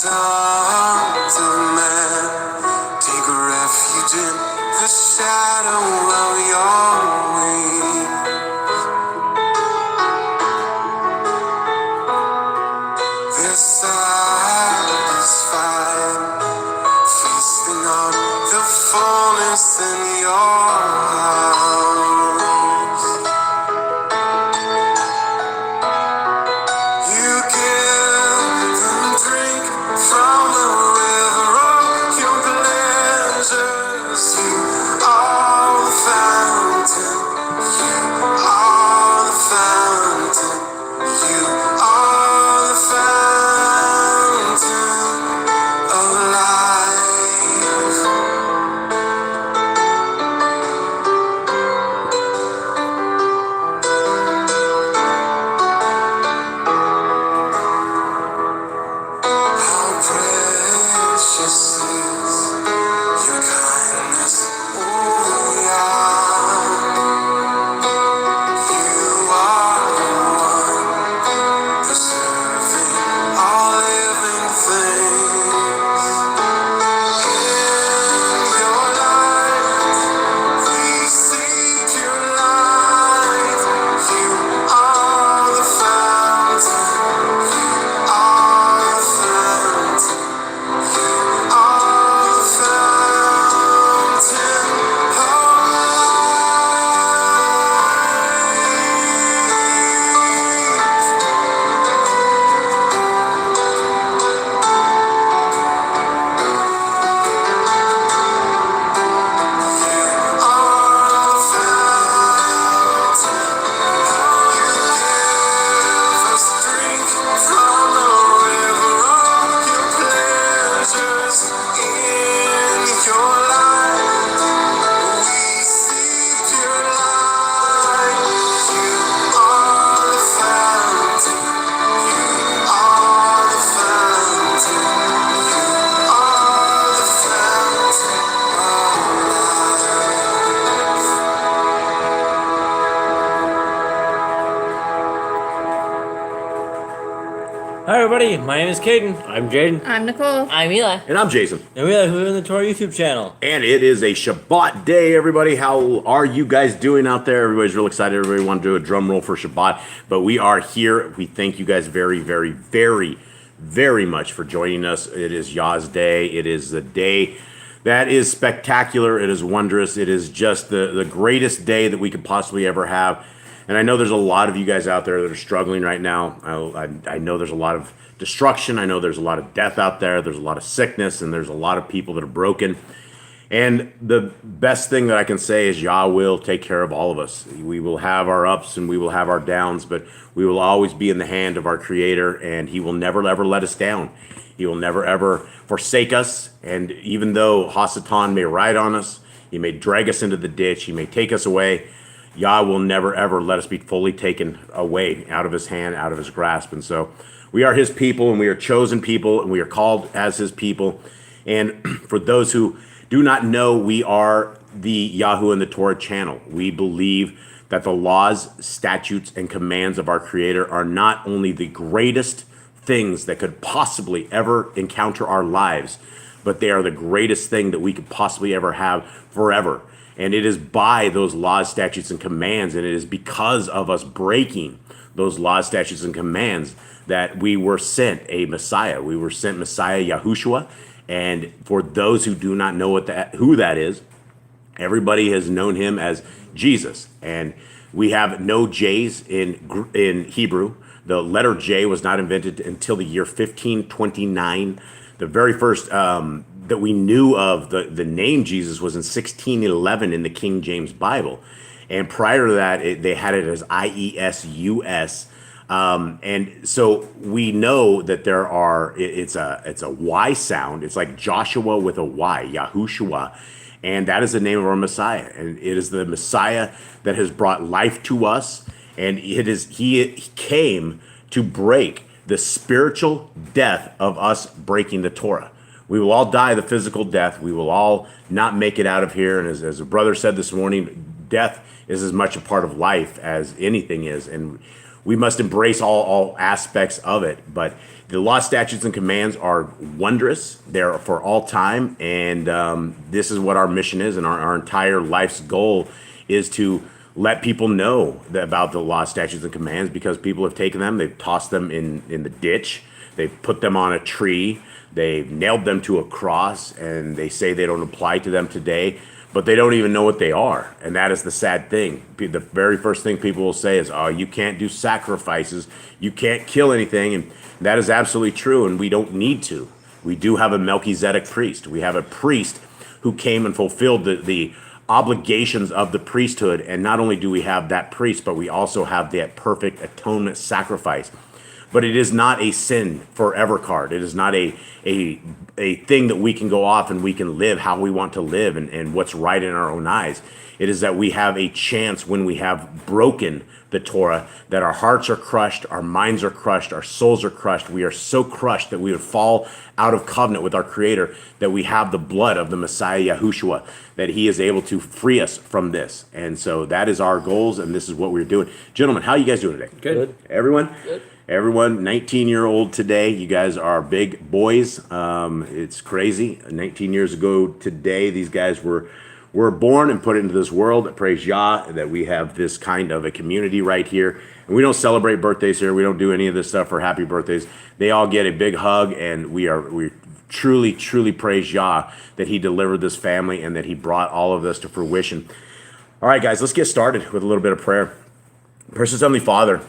Sons of man, take refuge in the shadow of your wing. They're satisfied, feasting on the fullness in your house. You give them drink from the river of your pleasures. You are the fountain. You are the fountain. You are the fountain of life. How precious is your kindness, oh Yah. You are the one preserving all living things. In your light, we seek your light. You are the fountain. You are the fountain. You are the fountain of Hi everybody, my name is Caden. I'm Jaden. I'm Nicole. I'm Eli. And I'm Jason. And we live in the Torah YouTube channel. And it is a Shabbat day, everybody. How are you guys doing out there? Everybody's real excited. Everybody want to do a drum roll for Shabbat. But we are here. We thank you guys very, very, very, very much for joining us. It is Yah's day. It is the day that is spectacular. It is wondrous. It is just the greatest day that we could possibly ever have. And I know there's a lot of you guys out there that are struggling right now. I know there's a lot of destruction. I know there's a lot of death out there. There's a lot of sickness, and there's a lot of people that are broken. And the best thing that I can say is Yah will take care of all of us. We will have our ups and we will have our downs, but we will always be in the hand of our Creator, and He will never, ever let us down. He will never, ever forsake us. And even though Hasatan may ride on us, he may drag us into the ditch, he may take us away, Yah will never, ever let us be fully taken away out of His hand, out of His grasp. And so we are His people, and we are chosen people, and we are called as His people. And for those who do not know, we are the Yahoo and the Torah channel. We believe that the laws, statutes, and commands of our Creator are not only the greatest things that could possibly ever encounter our lives, but they are the greatest thing that we could possibly ever have forever. And it is by those laws, statutes, and commands, and it is because of us breaking those laws, statutes, and commands that we were sent a Messiah. We were sent Messiah Yahushua. And for those who do not know who that is, everybody has known him as Jesus. And we have no J's in Hebrew. The letter J was not invented until the year 1529. The very first that we knew of the name Jesus was in 1611 in the King James Bible. And prior to that, they had it as IESUS. And so we know that it's a Y sound. It's like Joshua with a Y, Yahushua. And that is the name of our Messiah. And it is the Messiah that has brought life to us. And he came to break the spiritual death of us breaking the Torah. We will all die the physical death. We will all not make it out of here. And as a brother said this morning, death is as much a part of life as anything is. And we must embrace all aspects of it. But the law, statutes, and commands are wondrous. They're for all time. And this is what our mission is. And our entire life's goal is to let people know about the law, statutes, and commands, because people have taken them, they've tossed them in the ditch, they've put them on a tree, they've nailed them to a cross, and they say they don't apply to them today, but they don't even know what they are. And that is the sad thing. The very first thing people will say is, oh, you can't do sacrifices, you can't kill anything, and that is absolutely true, and we don't need to. We do have a Melchizedek priest. We have a priest who came and fulfilled the obligations of the priesthood. And not only do we have that priest, but we also have that perfect atonement sacrifice. But it is not a sin forever card. It is not a thing that we can go off and we can live how we want to live and what's right in our own eyes. It is that we have a chance when we have broken the Torah, that our hearts are crushed, our minds are crushed, our souls are crushed. We are so crushed that we would fall out of covenant with our Creator, that we have the blood of the Messiah Yahushua, that He is able to free us from this. And so that is our goals, and this is what we're doing. Gentlemen, how are you guys doing today? Good. Everyone? Good. Everyone, 19-year-old today. You guys are big boys. It's crazy. 19 years ago today, these guys were born and put into this world. Praise Yah that we have this kind of a community right here. And we don't celebrate birthdays here. We don't do any of this stuff for happy birthdays. They all get a big hug, and we truly, truly praise Yah that He delivered this family and that He brought all of this to fruition. All right, guys, let's get started with a little bit of prayer. Precious Heavenly Father,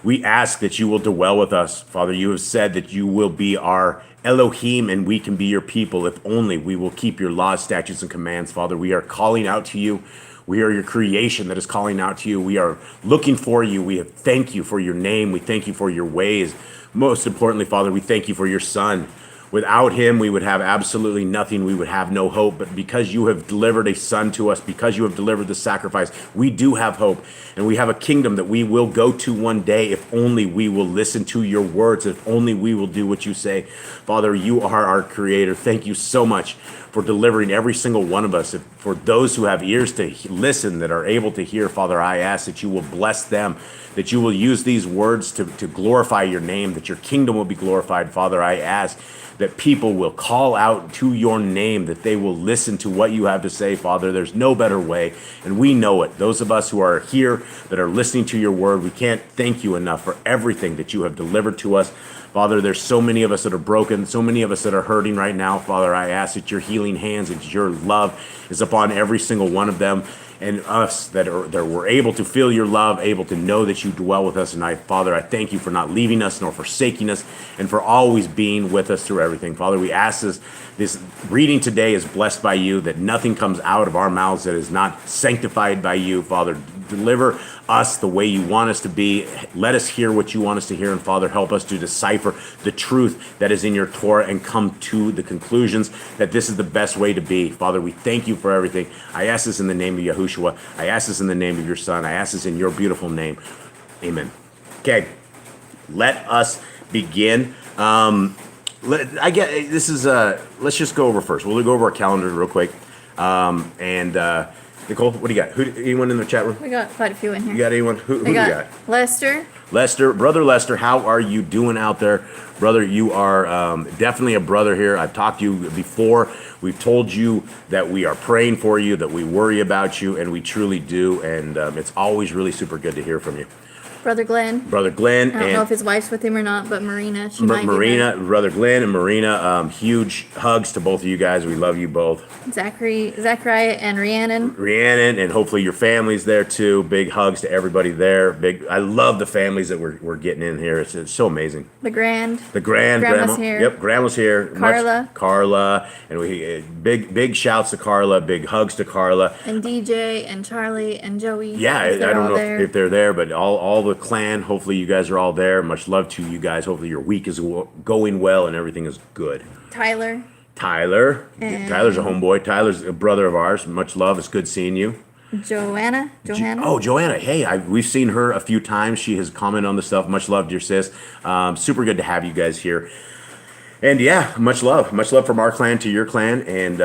we ask that You will dwell with us. Father, You have said that You will be our Elohim, and we can be Your people if only we will keep Your laws, statutes, and commands. Father, we are calling out to You. We are Your creation that is calling out to You. We are looking for You. We thank You for Your name. We thank You for Your ways. Most importantly, Father, we thank You for Your Son. Without Him, we would have absolutely nothing. We would have no hope. But because You have delivered a Son to us, because You have delivered the sacrifice, we do have hope. And we have a kingdom that we will go to one day if only we will listen to Your words, if only we will do what You say. Father, You are our Creator. Thank You so much for delivering every single one of us. For those who have ears to listen, that are able to hear, Father, I ask that You will bless them, that You will use these words to glorify Your name, that Your kingdom will be glorified. Father, I ask that people will call out to Your name, that they will listen to what You have to say, Father. There's no better way, and we know it. Those of us who are here that are listening to Your word, we can't thank You enough for everything that You have delivered to us. Father, there's so many of us that are broken, so many of us that are hurting right now. Father, I ask that Your healing hands and Your love is upon every single one of them, and us that we're able to feel Your love, able to know that You dwell with us. And Father, I thank You for not leaving us nor forsaking us, and for always being with us through everything. Father, we ask this reading today is blessed by You, that nothing comes out of our mouths that is not sanctified by You. Father, deliver us the way You want us to be. Let us hear what You want us to hear. And Father, help us to decipher the truth that is in Your Torah and come to the conclusions that this is the best way to be. Father, we thank You for everything. I ask this in the name of Yahushua. I ask this in the name of Your Son. I ask this in Your beautiful name. Amen. Okay, let us begin. Let's just go over first. We'll go over our calendar real quick. Nicole, what do you got? Anyone in the chat room? We got quite a few in here. You got anyone? Who do you got? Lester, Brother Lester, how are you doing out there? Brother, you are definitely a brother here. I've talked to you before. We've told you that we are praying for you, that we worry about you, and we truly do. And it's always really super good to hear from you. Brother Glenn. I don't know if his wife's with him or not, but Marina, she might be Marina, Brother Glenn and Marina, huge hugs to both of you guys. We love you both. Zachariah and Rhiannon, and hopefully your family's there too. Big hugs to everybody there. I love the families that we're getting in here. It's so amazing. The Grand. Grandma's here. Yep, Grandma's here. Carla, and we big shouts to Carla. Big hugs to Carla. And DJ and Charlie and Joey. Yeah, I don't know if they're there, but all the clan. Hopefully you guys are all there. Much love to you guys. Hopefully your week is going well and everything is good. Tyler. Tyler's a homeboy. Tyler's a brother of ours. Much love. It's good seeing you. Joanna. Joanna. Hey, we've seen her a few times. She has commented on the stuff. Much love, dear sis. Super good to have you guys here. And yeah, much love from our clan to your clan. And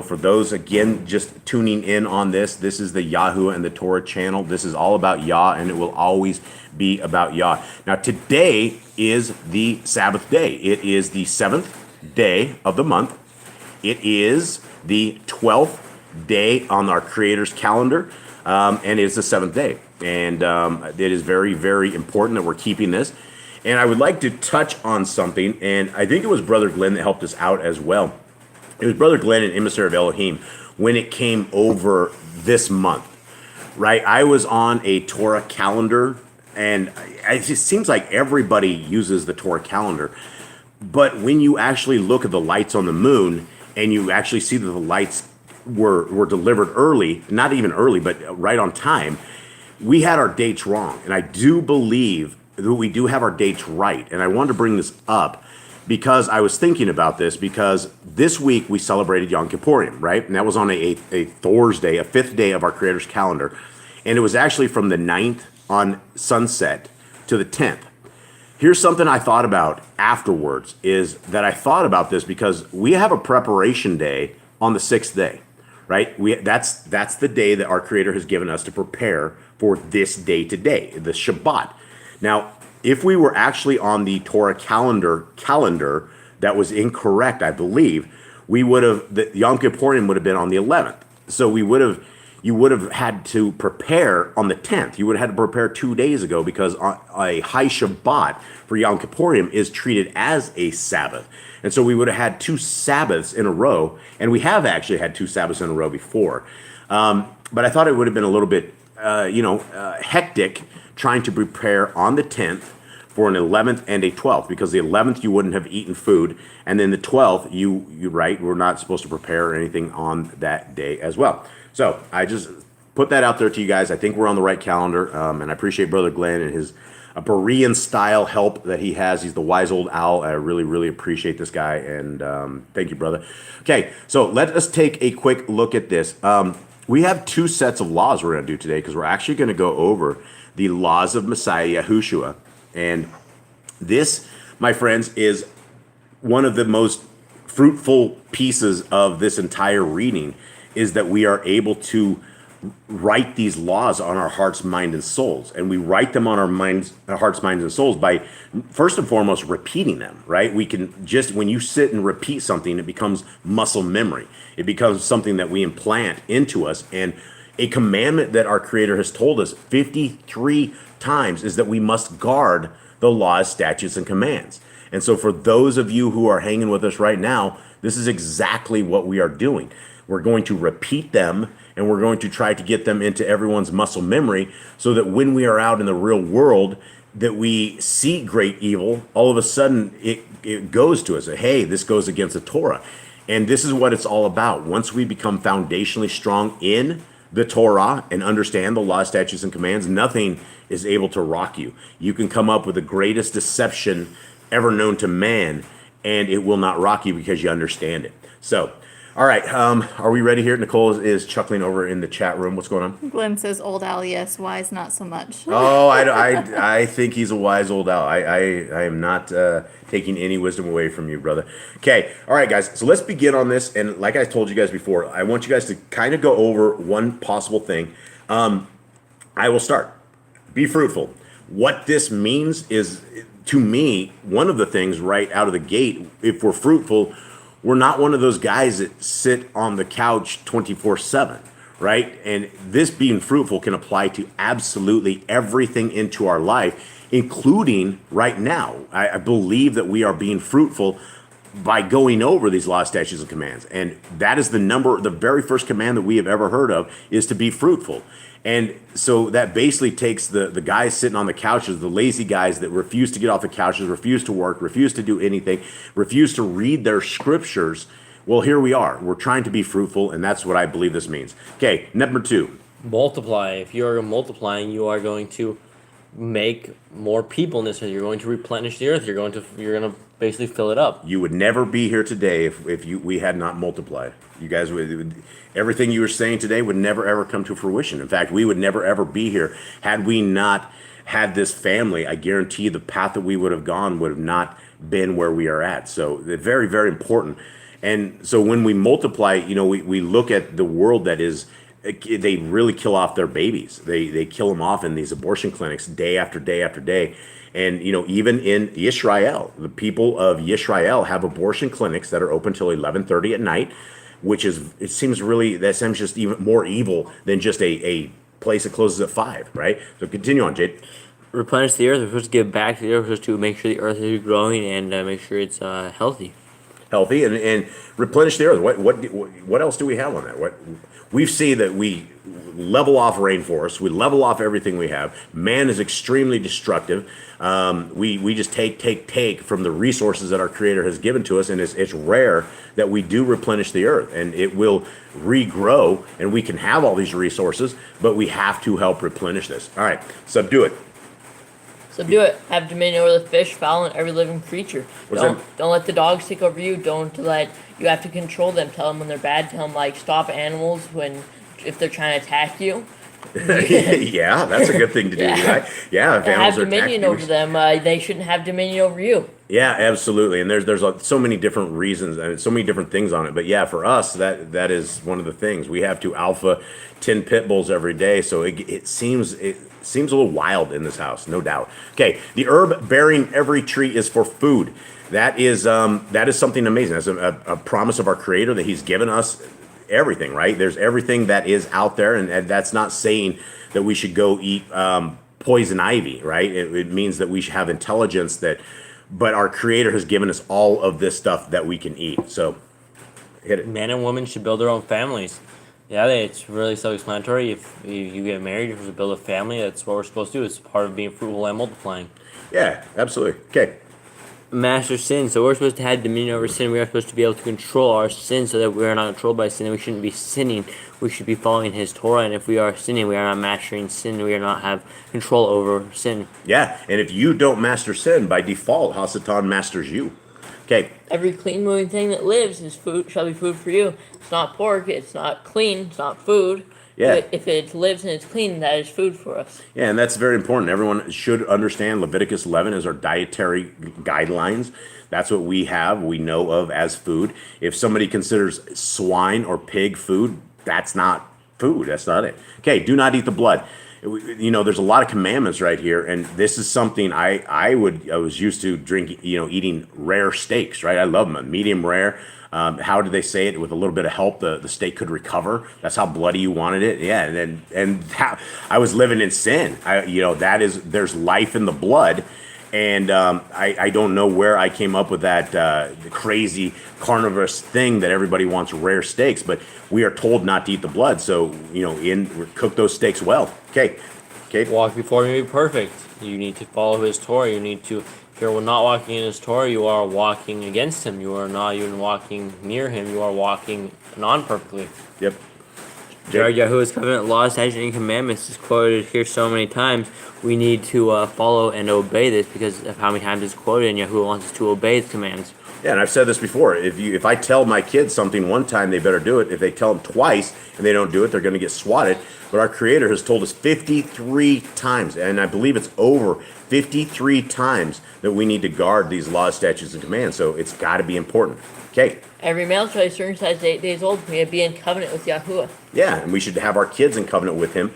for those again just tuning in on this is the Yahoo and the Torah channel. This is all about Yah, and it will always be about Yah. Now today is the Sabbath day. It is the 7th day of the month. It is the 12th day on our Creator's calendar, and it is the 7th day. And it is very, very important that we're keeping this. And I would like to touch on something, and I think it was Brother Glenn that helped us out as well. It was Brother Glenn, an emissary of Elohim, when it came over this month, right? I was on a Torah calendar, and it just seems like everybody uses the Torah calendar. But when you actually look at the lights on the moon, and you actually see that the lights were delivered early, not even early, but right on time, we had our dates wrong. And I do believe that we do have our dates right. And I wanted to bring this up because I was thinking about this, because this week we celebrated Yom Kippurim, right? And that was on a Thursday, a 5th day of our Creator's calendar. And it was actually from the 9th on sunset to the 10th. Here's something I thought about afterwards, is that I thought about this because we have a preparation day on the 6th day, right? That's the day that our Creator has given us to prepare for this day today, the Shabbat. Now, if we were actually on the Torah calendar that was incorrect, I believe, the Yom Kippurim would have been on the 11th. So you would have had to prepare on the 10th. You would have had to prepare 2 days ago, because a high Shabbat for Yom Kippurim is treated as a Sabbath. And so we would have had 2 Sabbaths in a row, and we have actually had 2 Sabbaths in a row before. But I thought it would have been a little bit, hectic trying to prepare on the 10th for an 11th and a 12th, because the 11th you wouldn't have eaten food, and then the 12th we're not supposed to prepare anything on that day as well. So I just put that out there to you guys. I think we're on the right calendar, and I appreciate Brother Glenn and his Berean style help that he has. He's the wise old owl. I really, really appreciate this guy, and thank you, brother. Okay, so let us take a quick look at this. We have 2 sets of laws we're going to do today, because we're actually going to go over the laws of Messiah Yahushua. And this, my friends, is one of the most fruitful pieces of this entire reading, is that we are able to write these laws on our hearts, mind, and souls. And we write them on our hearts, minds, and souls by, first and foremost, repeating them, right? We can just, when you sit and repeat something, it becomes muscle memory. It becomes something that we implant into us. And a commandment that our Creator has told us 53 times is that we must guard the laws, statutes, and commands. And so for those of you who are hanging with us right now, this is exactly what we are doing. We're going to repeat them, and we're going to try to get them into everyone's muscle memory, so that when we are out in the real world, that we see great evil, all of a sudden it goes to us. Hey, this goes against the Torah. And this is what it's all about. Once we become foundationally strong in the Torah and understand the law, statutes, and commands, nothing is able to rock you. You can come up with the greatest deception ever known to man, and it will not rock you, because you understand it. So, all right, are we ready here? Nicole is chuckling over in the chat room. What's going on? Glenn says old owl, yes. Wise, not so much. Oh, I think he's a wise old owl. I am not taking any wisdom away from you, brother. Okay, all right, guys. So let's begin on this. And like I told you guys before, I want you guys to kind of go over one possible thing. I will start. Be fruitful. What this means is, to me, one of the things right out of the gate, if we're fruitful, we're not one of those guys that sit on the couch 24/7, right? And this being fruitful can apply to absolutely everything into our life, including right now. I believe that we are being fruitful by going over these laws, statutes, and commands. And that is the very first command that we have ever heard of, is to be fruitful. And so that basically takes the guys sitting on the couches, the lazy guys that refuse to get off the couches, refuse to work, refuse to do anything, refuse to read their scriptures. Well, here we are. We're trying to be fruitful, and that's what I believe this means. Okay, number 2. Multiply. If you are multiplying, you are going to make more people in this earth. You're going to replenish the earth. You're going to basically fill it up. You would never be here today if we had not multiplied. You guys everything you were saying today would never ever come to fruition. In fact, we would never ever be here had we not had this family, I guarantee the path that we would have gone would have not been where we are at. So they're very, very important. And so when we multiply, we look at the world that is, they really kill off their babies. They kill them off in these abortion clinics day after day after day. And, even in Israel, the people of Israel have abortion clinics that are open till 11:30 at night, it seems just even more evil than just a place that closes at 5, right? So continue on, Jade. Replenish the earth. We're supposed to give back to the earth. We're supposed to make sure the earth is growing and make sure it's healthy. Healthy and replenish the earth. What else do we have on that? We see that we level off rainforests, we level off everything we have. Man is extremely destructive. We just take from the resources that our Creator has given to us, and it's rare that we do replenish the earth, and it will regrow, and we can have all these resources, but we have to help replenish this. All right, subdue it. Subdue it. Have dominion over the fish, fowl, and every living creature. Don't let the dogs take over you. You have to control them. Tell them when they're bad. Tell them stop animals if they're trying to attack you. Yeah, that's a good thing to do, right? Yeah, if animals have dominion over them. They shouldn't have dominion over you. Yeah, absolutely. And there's so many different reasons and so many different things on it. But yeah, for us, that is one of the things. We have to alpha 10 pit bulls every day, so it seems a little wild in this house, no doubt. Okay, the herb bearing every tree is for food. That is something amazing. That's a promise of our Creator that He's given us everything, right? There's everything that is out there, and that's not saying that we should go eat poison ivy, right? It means that we should have intelligence but our Creator has given us all of this stuff that we can eat. So, hit it. Man and woman should build their own families. Yeah, it's really self-explanatory. If you get married, you're supposed to build a family. That's what we're supposed to do. It's part of being fruitful and multiplying. Yeah, absolutely. Okay. Master sin. So we're supposed to have dominion over sin. We are supposed to be able to control our sin so that we are not controlled by sin. And we shouldn't be sinning. We should be following His Torah. And if we are sinning, we are not mastering sin. We are not have control over sin. Yeah, and if you don't master sin, by default, Hasatan masters you. Okay. Every clean moving thing that lives shall be food for you. It's not pork, it's not clean, it's not food. Yeah. But if it lives and it's clean, that is food for us. Yeah, and that's very important. Everyone should understand Leviticus 11 is our dietary guidelines. That's what we know of as food. If somebody considers swine or pig food, that's not food. That's not it. Okay, do not eat the blood. There's a lot of commandments right here, and this is something I was used to eating rare steaks, right? I love them, medium rare. How did they say it? With a little bit of help, the steak could recover. That's how bloody you wanted it. Yeah, and how I was living in sin. There's life in the blood, and I don't know where I came up with that crazy carnivorous thing that everybody wants rare steaks, but we are told not to eat the blood. So cook those steaks well. Okay. Walk before you be perfect. You need to follow His Torah. You need to. If you're not walking in His Torah, you are walking against Him. You are not even walking near Him. You are walking non-perfectly. Yep. Yahuwah's covenant laws, statutes, and commandments is quoted here so many times. We need to follow and obey this because of how many times it's quoted, and Yahuwah wants us to obey His commands. Yeah, and I've said this before. If I tell my kids something one time, they better do it. If they tell them twice and they don't do it, they're going to get swatted. But our Creator has told us 53 times, and I believe it's over 53 times, that we need to guard these laws, statutes, and commands. So it's got to be important. Okay. Every male shall be circumcised 8 days old. We have to be in covenant with Yahuwah. Yeah, and we should have our kids in covenant with Him.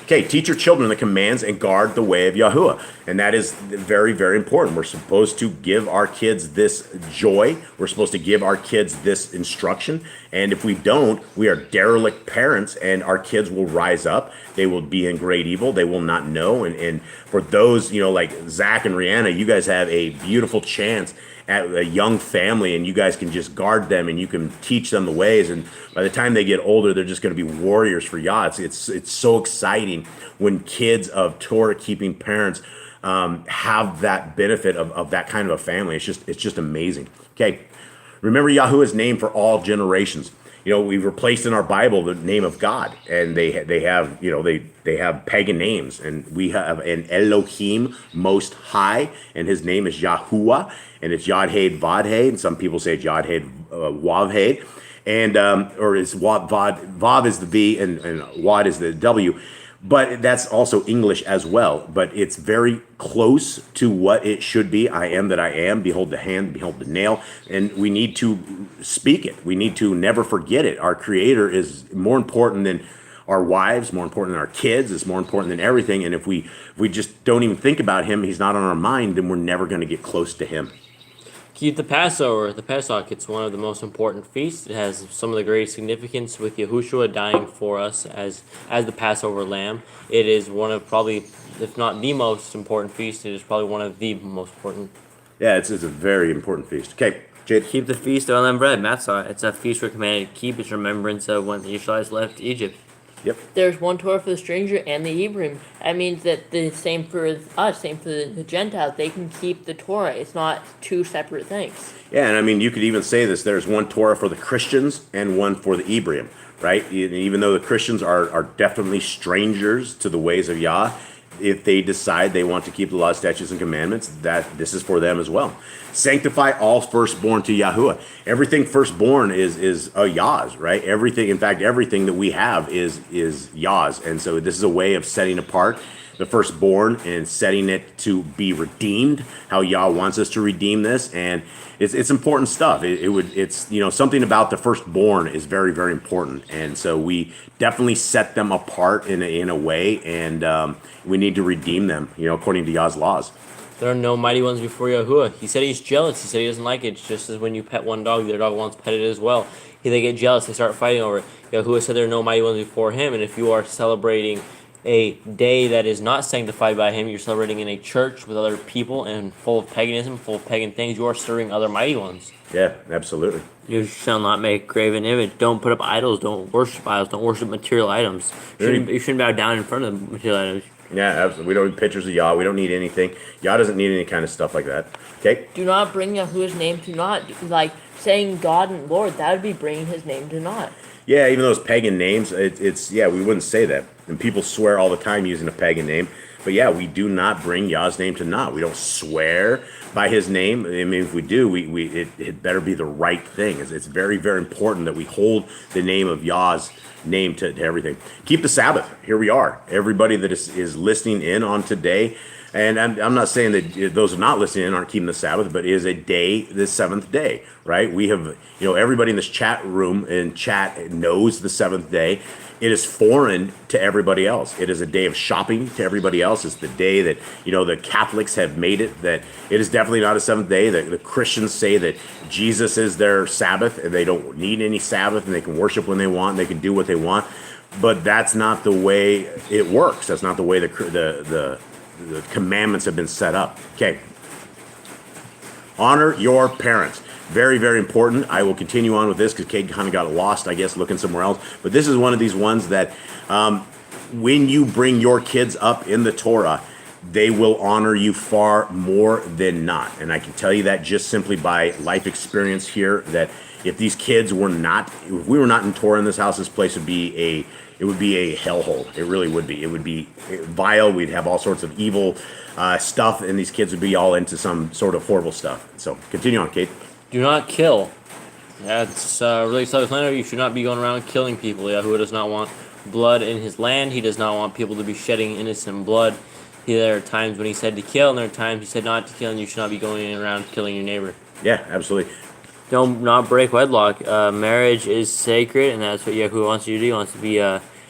Okay, teach your children the commands and guard the way of Yahuwah. And that is very, very important. We're supposed to give our kids this joy. We're supposed to give our kids this instruction. And if we don't, we are derelict parents, and our kids will rise up. They will be in great evil. They will not know. And for those, like Zach and Rihanna, you guys have a beautiful chance at a young family, and you guys can just guard them and you can teach them the ways, and by the time they get older, they're just going to be warriors for Yah. It's so exciting when kids of Torah keeping parents have that benefit of that kind of a family. It's just amazing. Okay, remember Yahuwah's name for all generations. We've replaced in our Bible the name of God, and they have pagan names, and we have an Elohim Most High, and His name is Yahuwah, and it's Yod-Hed Vav-Hed, and some people say it's Yod-Hed Wav-Hed, and or it's Vav is the V and Wad is the W, but that's also English as well. But it's very close to what it should be. I am that I am. Behold the hand, behold the nail. And we need to speak it. We need to never forget it. Our Creator is more important than our wives, more important than our kids. It's more important than everything. And if we just don't even think about Him, He's not on our mind, then we're never going to get close to Him. Keep the Passover, the Pesach. It's one of the most important feasts. It has some of the greatest significance with Yahushua dying for us as the Passover lamb. It is one of probably, if not the most important feast, it is probably one of the most important. Yeah, it's a very important feast. Okay, Jade. Keep the feast of unleavened bread, Matzah. It's a feast we're commanded to keep. It's remembrance of when the Israelites left Egypt. Yep. There's one Torah for the stranger and the Hebrew. That means that the same for us, same for the Gentiles. They can keep the Torah. It's not two separate things. Yeah, and I mean, you could even say this. There's one Torah for the Christians and one for the Hebrew, right? Even though the Christians are definitely strangers to the ways of Yah, if they decide they want to keep the law, statutes, and commandments, that this is for them as well. Sanctify all firstborn to Yahuwah. Everything firstborn is a Yah's, right? Everything, in fact, everything that we have is Yah's. And so this is a way of setting apart the firstborn and setting it to be redeemed, how Yah wants us to redeem this. And it's important stuff. It's something about the firstborn is very, very important. And so we definitely set them apart in a way, and we need to redeem them, according to Yah's laws. There are no mighty ones before Yahuwah. He said he's jealous. He said he doesn't like it. It's just as when you pet one dog, the other dog wants petted as well. They get jealous. They start fighting over it. Yahuwah said there are no mighty ones before him. And if you are celebrating a day that is not sanctified by him, you're celebrating in a church with other people and full of paganism, full of pagan things, you are serving other mighty ones. Yeah, absolutely. You shall not make graven image. Don't put up idols. Don't worship idols. Don't worship material items. You shouldn't bow down in front of material items. Yeah, absolutely. We don't need pictures of Yah. We don't need anything. Yah doesn't need any kind of stuff like that. Okay? Do not bring Yahuwah's name to naught. Like saying God and Lord, that would be bringing his name to naught. Yeah, even those pagan names, we wouldn't say that. And people swear all the time using a pagan name. But yeah, we do not bring Yah's name to naught. We don't swear by his name. I mean, if we do, it better be the right thing. It's very, very important that we hold the name of Yah's name to everything. Keep the Sabbath. Here we are. Everybody that is listening in on today, and I'm not saying that those who are not listening in aren't keeping the Sabbath, but it is a day, the seventh day, right? We have, everybody in this chat room and chat knows the seventh day. It is foreign to everybody else. It is a day of shopping to everybody else. It's the day that, the Catholics have made it, that it is definitely not a seventh day. The Christians say that Jesus is their Sabbath and they don't need any Sabbath and they can worship when they want and they can do what they want. But that's not the way it works. That's not the way the commandments have been set up. Okay. Honor your parents. Very, very important. I will continue on with this because Kate kind of got lost, I guess, looking somewhere else. But this is one of these ones that when you bring your kids up in the Torah, they will honor you far more than not. And I can tell you that just simply by life experience here, that if these kids were not, if we were not in Torah in this house, this place would be a hellhole. It really would be. It would be vile. We'd have all sorts of evil stuff, and these kids would be all into some sort of horrible stuff. So continue on, Kate. Do not kill. That's really self-explanatory. You should not be going around killing people. Yahuwah does not want blood in his land. He does not want people to be shedding innocent blood. There are times when he said to kill, and there are times he said not to kill, and you should not be going around killing your neighbor. Yeah, absolutely. Don't not break wedlock. Marriage is sacred, and that's what Yahuwah wants you to do. He wants to be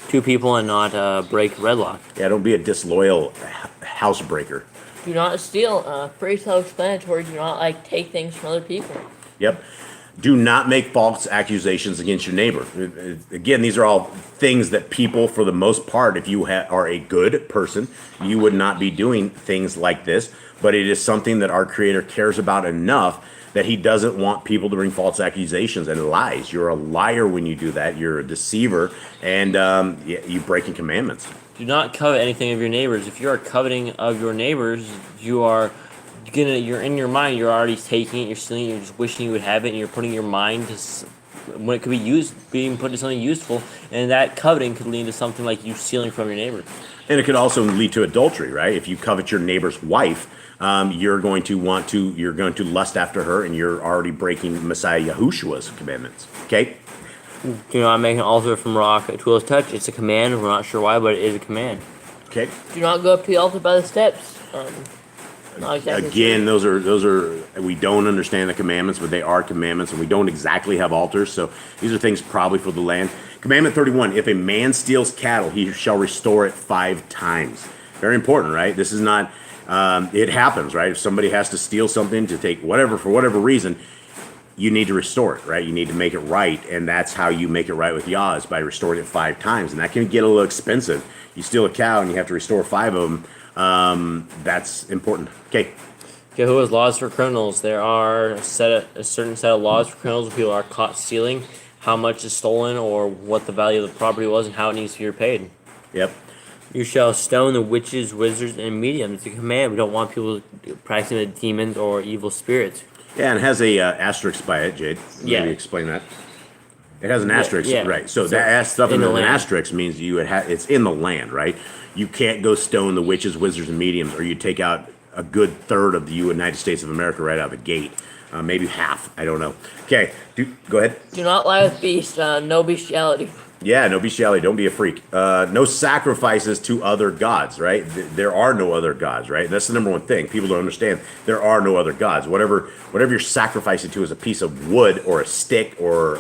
two people and not break wedlock. Yeah, don't be a disloyal housebreaker. Do not steal. Pretty self-explanatory. Do not take things from other people. Yep. Do not make false accusations against your neighbor. Again, these are all things that people, for the most part, if you are a good person, you would not be doing things like this. But it is something that our Creator cares about enough that he doesn't want people to bring false accusations and lies. You're a liar when you do that. You're a deceiver, and you're breaking commandments. Do not covet anything of your neighbors. If you are coveting of your neighbors, you're in your mind, you're already taking it, you're stealing it, you're just wishing you would have it, and you're putting your mind to when it could be being put to something useful, and that coveting could lead to something like you stealing from your neighbor. And it could also lead to adultery, right? If you covet your neighbor's wife, you're going to lust after her, and you're already breaking Messiah Yahushua's commandments. Okay? Do not make an altar from rock. A tool's touch. It's a command. We're not sure why, but it is a command. Okay. Do not go up to the altar by the steps. Not exactly Again, sure. those are we don't understand the commandments, but they are commandments, and we don't exactly have altars. So these are things probably for the land. Commandment 31: If a man steals cattle, he shall restore it 5 times. Very important, right? This is not. It happens, right? If somebody has to steal something to take whatever for whatever reason, you need to restore it, right? You need to make it right, and that's how you make it right with Yah, is by restoring it 5 times, and that can get a little expensive. You steal a cow and you have to restore 5 of them. That's important. Okay. Yahuwah's laws for criminals. There are a certain set of laws for criminals when people are caught stealing, how much is stolen, or what the value of the property was, and how it needs to be repaid. Yep. You shall stone the witches, wizards, and mediums. It's a command. We don't want people practicing with demons or evil spirits. Yeah, and it has a asterisk by it, Jade. Yeah. Maybe explain that. It has an asterisk, yeah. right? So So, that stuff in in the an land. asterisk means it's in the land, right? You can't go stone the witches, wizards, and mediums, or you take out a good third of the United States of America right out of the gate. Maybe half. I don't know. Okay, go ahead. Do not lie with beasts. No bestiality. Yeah, no bestiality. Don't be a freak. No sacrifices to other gods, right? There are no other gods, right? That's the number one thing. People don't understand. There are no other gods. Whatever you're sacrificing to is a piece of wood or a stick or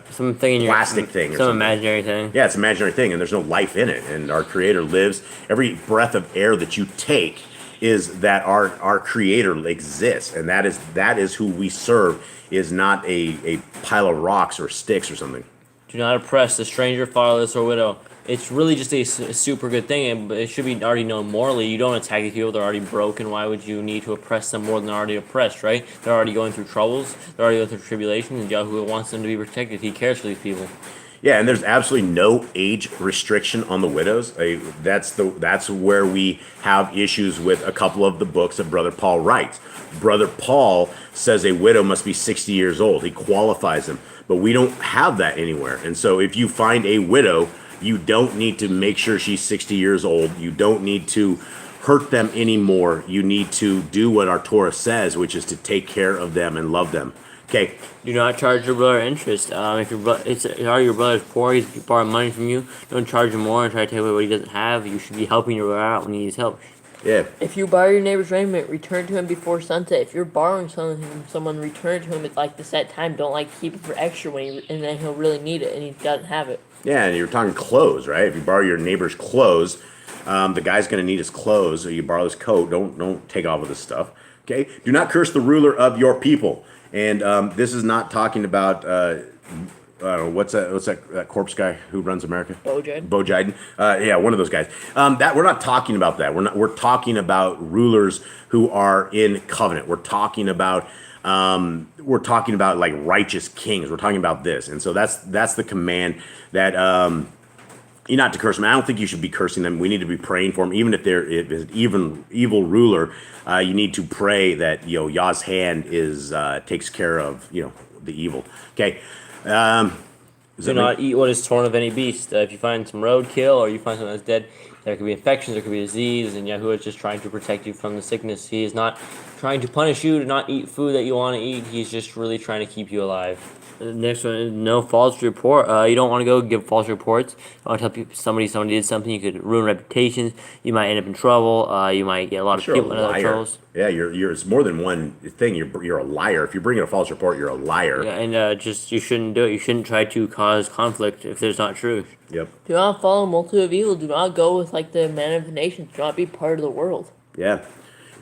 Something in plastic thing or some something. imaginary thing. Yeah, it's an imaginary thing, and there's no life in it. And our Creator lives. Every breath of air that you take is that our Creator exists, and that is who we serve. Is not a pile of rocks or sticks or something. Do not oppress the stranger, fatherless, or widow. It's really just a super good thing, but it should be already known morally. You don't attack these people; they're already broken. Why would you need to oppress them more than they're already oppressed, right? They're already going through troubles. They're already going through tribulations, and Yahuwah wants them to be protected. He cares for these people. Yeah, and there's absolutely no age restriction on the widows. That's where we have issues with a couple of the books that Brother Paul writes. Brother Paul says a widow must be 60 years old. He qualifies them, but we don't have that anywhere. And so if you find a widow, you don't need to make sure she's 60 years old. You don't need to hurt them anymore. You need to do what our Torah says, which is to take care of them and love them. Okay. Do not charge your brother interest. If your brother's poor, he's borrowing money from you. Don't charge him more and try to take away what he doesn't have. You should be helping your brother out when he needs help. Yeah. If you borrow your neighbor's raiment, return to him before sunset. If you're borrowing someone, return to him at like the set time. Don't like keep it for extra and then he'll really need it and he doesn't have it. Yeah, and you're talking clothes, right? If you borrow your neighbor's clothes, the guy's going to need his clothes. So you borrow his coat. Don't take off with his stuff. Okay. Do not curse the ruler of your people. And this is not talking about what's that corpse guy who runs America? Bo Jiden. Bo Jiden. Yeah, one of those guys. That we're not talking about that. We're talking about rulers who are in covenant. We're talking about like righteous kings. We're talking about this, and so that's the command that you're not to curse them. I don't think you should be cursing them. We need to be praying for them, even if they're even evil ruler. You need to pray that Yah's hand takes care of the evil. Okay. Do not eat what is torn of any beast. If you find some roadkill or you find something that's dead, there could be infections, there could be disease, and Yahuwah is just trying to protect you from the sickness. He is not trying to punish you to not eat food that you want to eat. He's just really trying to keep you alive. The next one is no false report. You don't want to go give false reports. You want to tell people somebody did something. You could ruin reputations. You might end up in trouble. You might get a lot of people in other troubles. Yeah, you're it's more than one thing. You're a liar. If you bring in a false report, you're a liar. Yeah, and you shouldn't do it. You shouldn't try to cause conflict if there's not truth. Yep. Do not follow a multitude of evil. Do not go with like the man of the nations. Do not be part of the world. Yeah.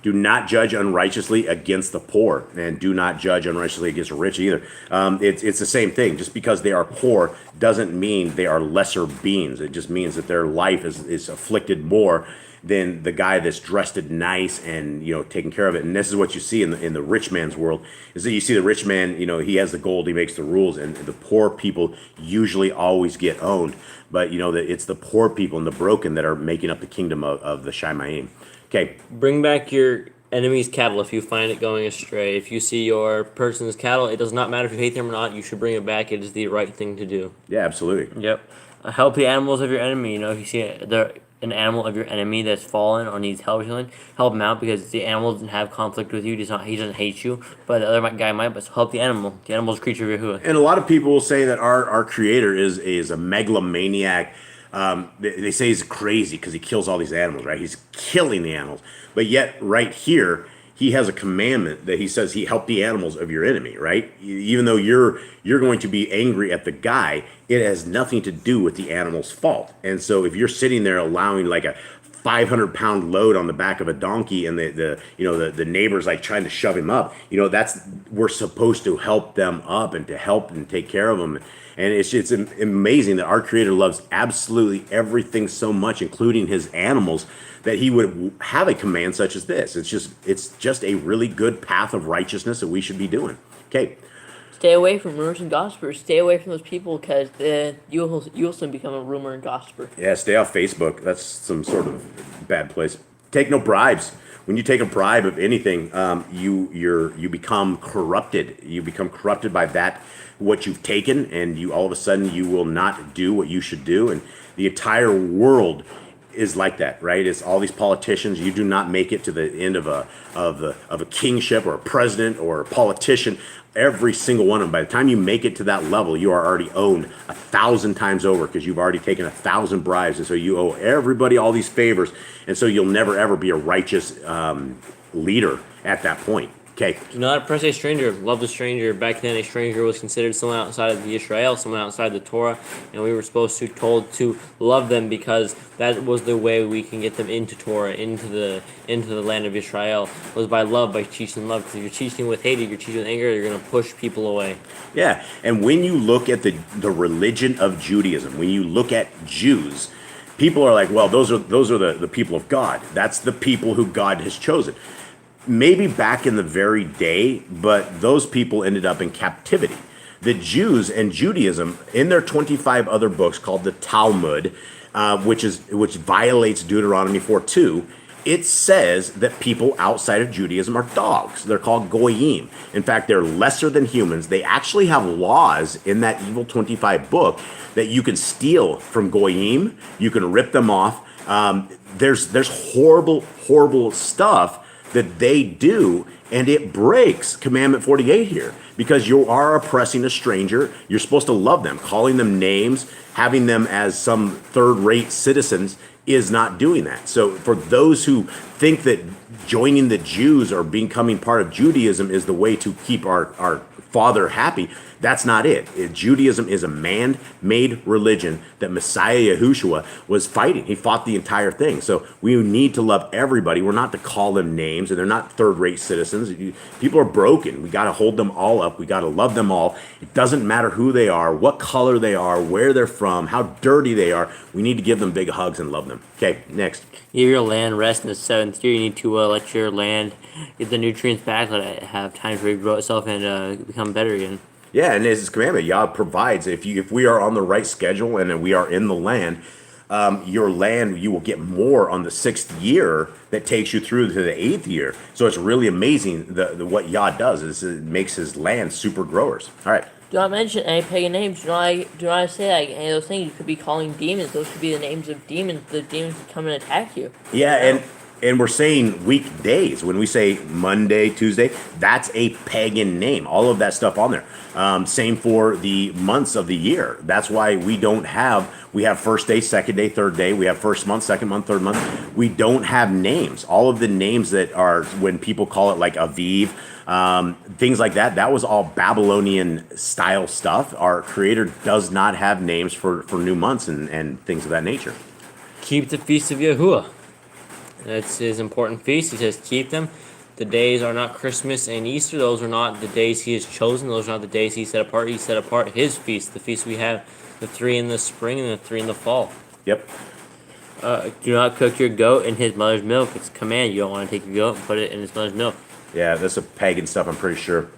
Do not judge unrighteously against the poor, and do not judge unrighteously against the rich either. It's the same thing. Just because they are poor doesn't mean they are lesser beings. It just means that their life is afflicted more than the guy that's dressed it nice and taking care of it. And this is what you see in the rich man's world, is that you see the rich man, he has the gold, he makes the rules, and the poor people usually always get owned. But it's the poor people and the broken that are making up the kingdom of the Shemaim. Okay. Bring back your enemy's cattle if you find it going astray. If you see your person's cattle, it does not matter if you hate them or not. You should bring it back. It is the right thing to do. Yeah, absolutely. Yep. Help the animals of your enemy. If you see an animal of your enemy that's fallen or needs help, help him out, because the animal doesn't have conflict with you. He doesn't hate you, but the other guy might. But help the animal. The animal's a creature of Yahuwah. And a lot of people will say that our creator is a megalomaniac. They say he's crazy because he kills all these animals, right? He's killing the animals. But yet, right here, he has a commandment that he says he help the animals of your enemy, right? Even though you're going to be angry at the guy, it has nothing to do with the animal's fault. And so if you're sitting there allowing like a 500-pound load on the back of a donkey, and the neighbor's like trying to shove him up, we're supposed to help them up and to help and take care of them. And it's amazing that our creator loves absolutely everything so much, including his animals, that he would have a command such as this. It's just a really good path of righteousness that we should be doing. Okay. Stay away from rumors and gossipers. Stay away from those people, because you'll soon become a rumor and gossiper. Yeah, stay off Facebook. That's some sort of bad place. Take no bribes. When you take a bribe of anything, you become corrupted. You become corrupted by that what you've taken, and you all of a sudden you will not do what you should do. And the entire world is like that, right? It's all these politicians. You do not make it to the end of a kingship or a president or a politician. Every single one of them, by the time you make it to that level, you are already owned 1,000 times over, because you've already taken 1,000 bribes, and so you owe everybody all these favors, and so you'll never ever be a righteous leader at that point. Okay. Do not oppress a stranger. Love the stranger. Back then, a stranger was considered someone outside of the Israel, someone outside the Torah, and we were told to love them, because that was the way we can get them into Torah, into the land of Israel, was by love, by teaching love. Because if you're teaching with hate, if you're teaching with anger, you're going to push people away. Yeah, and when you look at the religion of Judaism, when you look at Jews, people are like, well, those are the people of God. That's the people who God has chosen. Maybe back in the very day, but those people ended up in captivity. The Jews and Judaism, in their 25 other books called the Talmud, which violates Deuteronomy 4:2, it says that people outside of Judaism are dogs. They're called goyim. In fact, they're lesser than humans. They actually have laws in that evil 25 book that you can steal from goyim. You can rip them off. There's horrible stuff that they do, and it breaks Commandment 48 here, because you are oppressing a stranger. You're supposed to love them. Calling them names, having them as some third-rate citizens is not doing that. So for those who think that joining the Jews or becoming part of Judaism is the way to keep our Father happy, that's not it. Judaism is a man-made religion that Messiah Yahushua was fighting. He fought the entire thing. So we need to love everybody. We're not to call them names, and they're not third-rate citizens. People are broken. We got to hold them all up. We got to love them all. It doesn't matter who they are, what color they are, where they're from, how dirty they are. We need to give them big hugs and love them. Okay, next. Give your land rest in the seventh year. You need to let your land get the nutrients back, let it have time to regrow itself and become better again. Yeah, and as his commandment, Yah provides, if we are on the right schedule and we are in the land, your land, you will get more on the 6th year that takes you through to the 8th year. So it's really amazing what Yah does is it makes his land super growers. All right. Do not mention any pagan names. Do not say like any of those things. You could be calling demons. Those could be the names of demons. The demons could come and attack you. Yeah, and we're saying weekdays. When we say Monday, Tuesday, that's a pagan name. All of that stuff on there. Same for the months of the year. That's why we have first day, second day, third day. We have first month, second month, third month. We don't have names. All of the names that are, when people call it like Aviv, things like that, that was all Babylonian style stuff. Our creator does not have names for new months and things of that nature. Keep the feast of Yahuwah. That's his important feast. He says keep them. The days are not Christmas and Easter. Those are not the days he has chosen. Those are not the days he set apart. He set apart his feast, the feast we have, the 3 in the spring and the 3 in the fall. Yep. Do not cook your goat in his mother's milk. It's a command. You don't want to take your goat and put it in his mother's milk. Yeah, that's a pagan stuff, I'm pretty sure.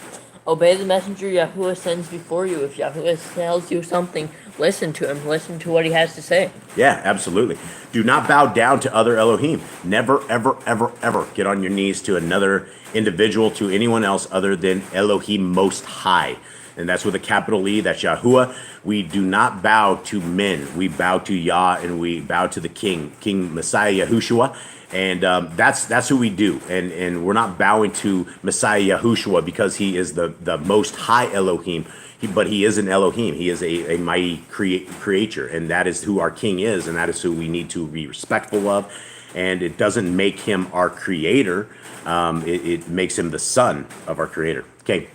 Obey the messenger Yahuwah sends before you. If Yahuwah tells you something, listen to him. Listen to what he has to say. Yeah, absolutely. Do not bow down to other Elohim. Never, ever, ever, ever get on your knees to another individual, to anyone else other than Elohim Most High. and that's with a capital E. That's Yahuwah. We do not bow to men. We bow to Yah, and we bow to the King, King Messiah Yahushua. And that's who we do, and we're not bowing to Messiah Yahushua because he is the most high Elohim, but he is an Elohim. He is a mighty creator, and that is who our King is, and that is who we need to be respectful of. And it doesn't make him our creator; it makes him the son of our creator. Okay.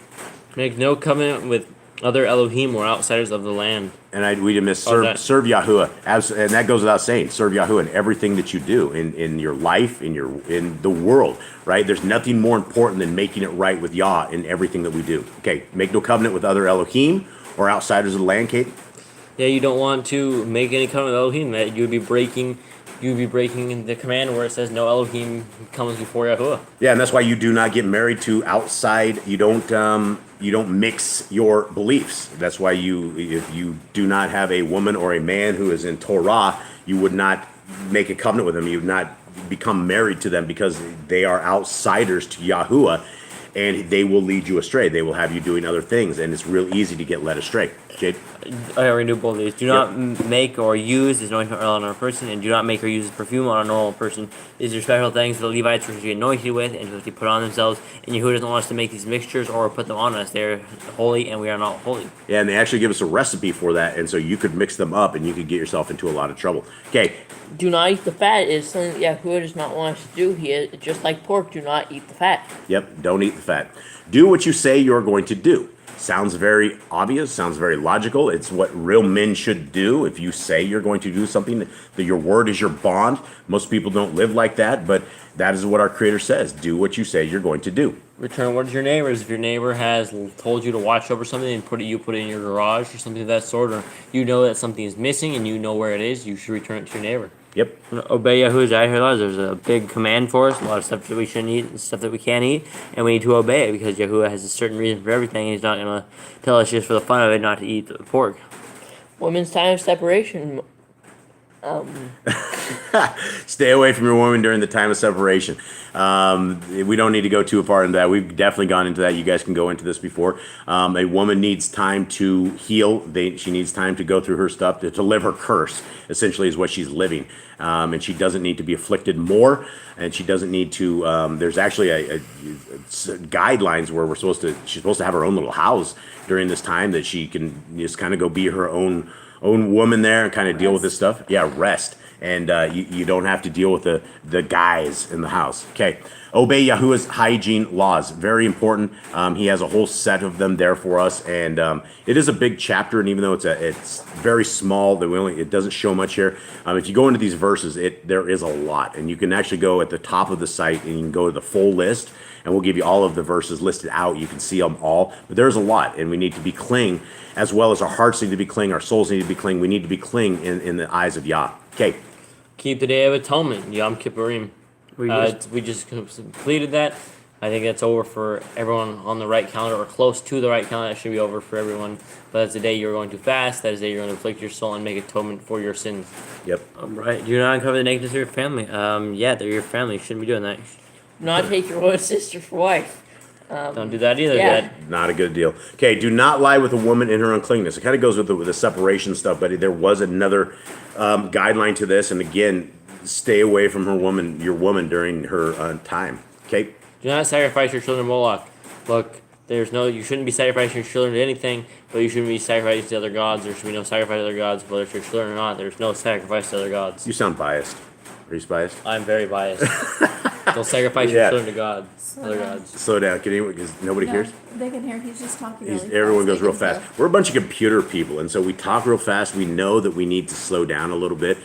Make no covenant with other Elohim or outsiders of the land. And we didn't miss serve Yahuwah, and that goes without saying. Serve Yahuwah in everything that you do, in your life, in the world. Right? There's nothing more important than making it right with Yah in everything that we do. Okay, make no covenant with other Elohim or outsiders of the land, Kate. Yeah, you don't want to make any covenant with Elohim. That you would be breaking the command where it says no Elohim comes before Yahuwah. Yeah, and that's why you do not get married to outside. You don't mix your beliefs. That's why if you do not have a woman or a man who is in Torah, you would not make a covenant with them. You would not become married to them because they are outsiders to Yahuwah, and they will lead you astray. They will have you doing other things, and it's real easy to get led astray. Jade? I already knew both of these. Do not make or use this anointing oil on a person, and do not make or use perfume on a normal person. These are special things the Levites were to be anointed with, and what they put on themselves. And Yahuwah doesn't want us to make these mixtures or put them on us. They're holy, and we are not holy. Yeah, and they actually give us a recipe for that, and so you could mix them up, and you could get yourself into a lot of trouble. Okay. Do not eat the fat is something that Yahuwah does not want us to do. Just like pork, do not eat the fat. Yep, don't eat the fat. Do what you say you're going to do. Sounds very obvious, sounds very logical. It's what real men should do. If you say you're going to do something, that your word is your bond. Most people don't live like that, but that is what our Creator says. Do what you say you're going to do. Return word to your neighbors. If your neighbor has told you to watch over something and put it in your garage or something of that sort, or you know that something is missing and you know where it is, you should return it to your neighbor. Yep. Obey Yahuwah's laws. There's a big command for us. A lot of stuff that we shouldn't eat, and stuff that we can't eat, and we need to obey it because Yahuwah has a certain reason for everything. And He's not going to tell us just for the fun of it not to eat the pork. Women's time of separation. Stay away from your woman during the time of separation. We don't need to go too far into that. We've definitely gone into that. You guys can go into this before. A woman needs time to heal. She needs time to go through her stuff to live her curse, essentially, is what she's living. And she doesn't need to be afflicted more. And she doesn't need to. There's actually a guidelines where she's supposed to have her own little house during this time that she can just kind of go be her own woman there and kind of deal with this stuff. Yeah, rest. And you don't have to deal with the guys in the house. Okay. Obey Yahuwah's hygiene laws. Very important. He has a whole set of them there for us. And it is a big chapter. And even though it's very small, it doesn't show much here. If you go into these verses, there is a lot. And you can actually go at the top of the site and you can go to the full list. And we'll give you all of the verses listed out. You can see them all. But there's a lot. And we need to be clean, as well as our hearts need to be clean. Our souls need to be clean. We need to be clean in the eyes of Yah. Okay. Keep the Day of Atonement, Yom Kippurim. We just completed that. I think that's over for everyone on the right calendar, or close to the right calendar. That should be over for everyone. But that's the day you're going to fast. That is the day you're going to afflict your soul and make atonement for your sins. Yep. Right. Do not uncover the nakedness of your family. Yeah, they're your family. You shouldn't be doing that. Do not take your own sister for wife. Don't do that either, yeah. Dad. Not a good deal. Okay, do not lie with a woman in her uncleanness. It kind of goes with the separation stuff, but there was another guideline to this. And again, stay away from your woman during her time. Okay? Do not sacrifice your children to Moloch. Look, you shouldn't be sacrificing your children to anything, but you shouldn't be sacrificing to other gods. There should be no sacrifice to other gods, whether it's your children or not. There's no sacrifice to other gods. You sound biased. Are you biased? I'm very biased. Don't sacrifice your children to gods, other gods. Slow down. Because nobody hears? They can hear. He's just talking really fast. Everyone goes They real can fast. hear. We're a bunch of computer people, and so we talk real fast. We know that we need to slow down a little bit,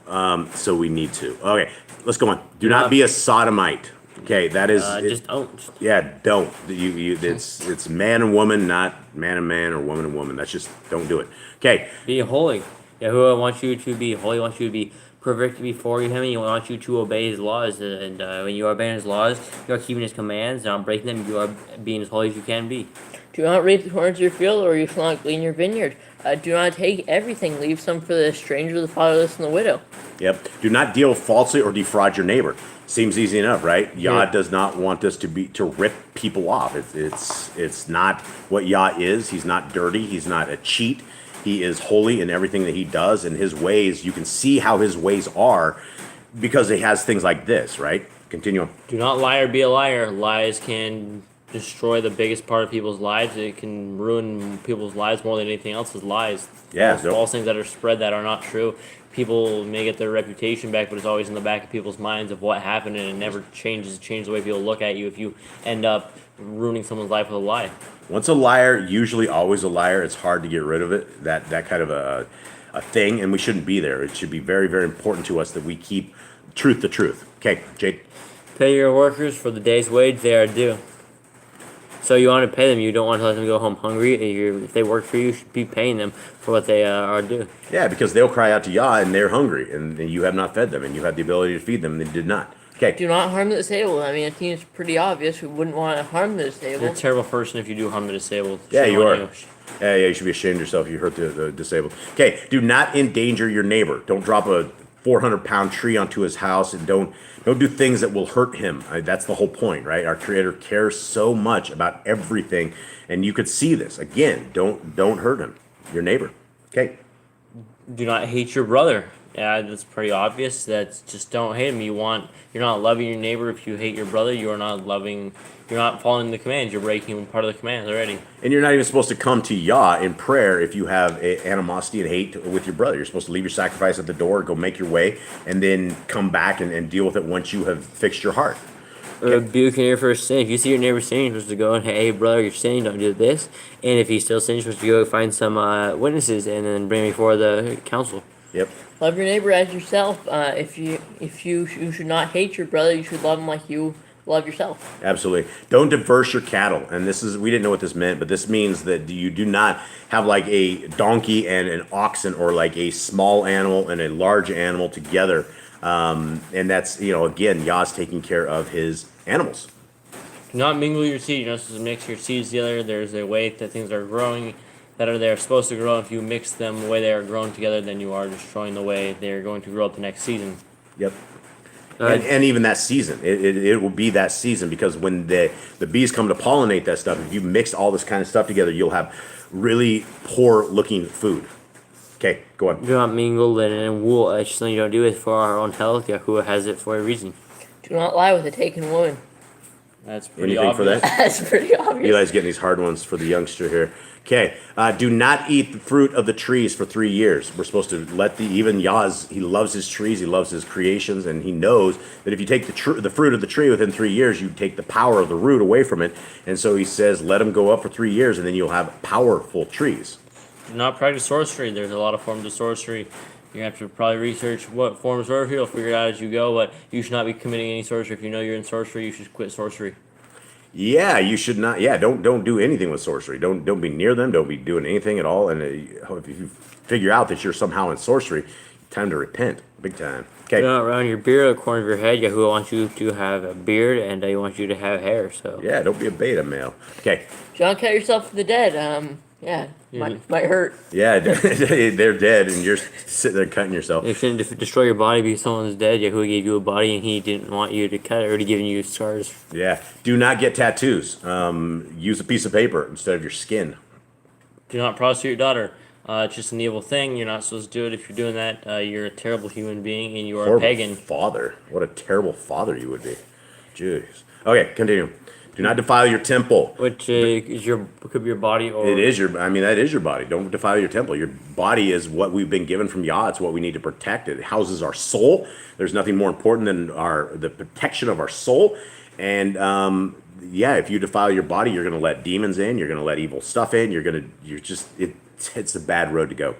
so we need to. Okay, let's go on. Do not be a sodomite. Okay, that is just don't. Yeah, don't. It's man and woman, not man and man or woman and woman. That's just don't do it. Okay. Be holy. Yahuwah wants you to be holy. He wants you to be perfect before him. He wants you to obey his laws. And when you are obeying his laws, you are keeping his commands. Not breaking them. You are being as holy as you can be. Do not reap the corn of your field, or you shall not glean your vineyard. Do not take everything, leave some for the stranger, the fatherless, and the widow. Yep. Do not deal falsely or defraud your neighbor. Seems easy enough, right? Yah Yeah. does not want us to rip people off. It's not what Yah is. He's not dirty. He's not a cheat. He is holy in everything that he does, and his ways. You can see how his ways are because he has things like this, right? Continue on. Do not lie or be a liar. Lies can destroy the biggest part of people's lives. It can ruin people's lives more than anything else is lies. Yeah, False things that are spread that are not true. People may get their reputation back, but it's always in the back of people's minds of what happened, and it never changes the way people look at you if you end up ruining someone's life with a lie. Once a liar, usually always a liar. It's hard to get rid of it. That kind of a thing, and we shouldn't be there. It should be very, very important to us that we keep truth the truth. Okay, Jade. Pay your workers for the day's wage they are due. So you want to pay them. You don't want to let them go home hungry. If they work for you, you should be paying them for what they are due. Yeah, because they'll cry out to Yah and they're hungry, and you have not fed them, and you had the ability to feed them, and they did not. Okay. Do not harm the disabled. I mean, it seems pretty obvious. We wouldn't want to harm the You're a disabled. terrible person if you do harm the disabled. Yeah, Shame you on are. Yeah, you should be ashamed of yourself if you hurt the disabled. Okay, do not endanger your neighbor. Don't drop a 400-pound tree onto his house, and don't do things that will hurt him. That's the whole point, right? Our Creator cares so much about everything, and you could see this. Again, don't hurt him, your neighbor. Okay. Do not hate your brother. Yeah, that's pretty obvious. That's just don't hate him. You're not loving your neighbor if you hate your brother. You're not following the commands. You're breaking part of the commands already. And you're not even supposed to come to Yah in prayer if you have animosity and hate with your brother. You're supposed to leave your sacrifice at the door, go make your way, and then come back and deal with it once you have fixed your heart. Rebuke your neighbor for his sin. If you see your neighbor sinning, you're supposed to go and, hey, brother, you're sinning, don't do this. And if he's still sinning, you're supposed to go find some witnesses and then bring him before the council. Yep. Love your neighbor as yourself. If you should not hate your brother, you should love him like you love yourself. Absolutely. Don't diverse your cattle. And we didn't know what this meant, but this means that you do not have like a donkey and an oxen, or like a small animal and a large animal together. And that's, again, Yah's taking care of his animals. Do not mingle your seed. You're not supposed to mix your seeds together. There's a way that things are growing that they're supposed to grow. If you mix them the way they are growing together, then you are destroying the way they're going to grow up the next season. Yep. And even that season, it will be that season, because when the bees come to pollinate that stuff, if you mix all this kind of stuff together, you'll have really poor looking food. Okay, go on. Do not mingle linen and wool. It's just something you don't do it for our own health. Yahuwah has it for a reason. Do not lie with a taken woman. That's pretty Anything obvious. for that? That's pretty obvious. Eli's getting these hard ones for the youngster here. Okay, do not eat the fruit of the trees for 3 years. We're supposed to let even Yah's, he loves his trees, he loves his creations, and he knows that if you take the fruit of the tree within 3 years, you take the power of the root away from it. And so he says, let them go up for 3 years, and then you'll have powerful trees. Do not practice sorcery. There's a lot of forms of sorcery. You have to probably research what form of sorcery. You'll figure it out as you go, but you should not be committing any sorcery. If you know you're in sorcery, you should quit sorcery. Yeah, you should not. Yeah, don't do anything with sorcery. Don't be near them. Don't be doing anything at all. And if you figure out that you're somehow in sorcery, time to repent, big time. Okay. Do not round your beard or the corner of your head. Yahuwah wants you to have a beard, and he wants you to have hair. So Yeah, don't be a beta male. Okay. Do not cut yourself for the dead. Yeah, might hurt. Yeah, they're dead, and you're sitting there cutting yourself. you shouldn't destroy your body because someone's dead. Yahuwah gave you a body, and he didn't want you to cut it, or to giving you scars. Yeah. Do not get tattoos. Use a piece of paper instead of your skin. Do not prostitute your daughter. It's just an evil thing. You're not supposed to do it. If you're doing that, you're a terrible human being, and you are Horrible a pagan. father. What a terrible father you would be. Jeez. Okay, continue. Do not defile your temple. Which could be your body, or That is your body. Don't defile your temple. Your body is what we've been given from Yah. It's what we need to protect. It houses our soul. There's nothing more important than the protection of our soul. And if you defile your body, you're going to let demons in. You're going to let evil stuff in. It's a bad road to go.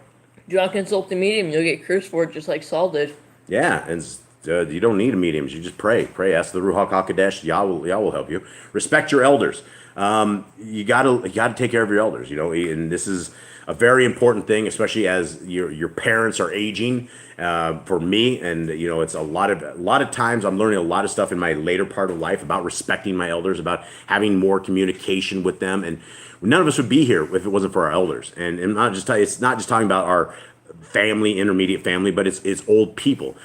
Do not consult the medium. You'll get cursed for it, just like Saul did. Yeah, and You don't need a medium. You just pray. Pray. Ask the Ruach HaKodesh. Yah will help you. Respect your elders. You gotta take care of your elders. And this is a very important thing, especially as your parents are aging. For me, and it's a lot of times I'm learning a lot of stuff in my later part of life about respecting my elders, about having more communication with them, and none of us would be here if it wasn't for our elders. And it's not just talking about our family, intermediate family, but it's old people.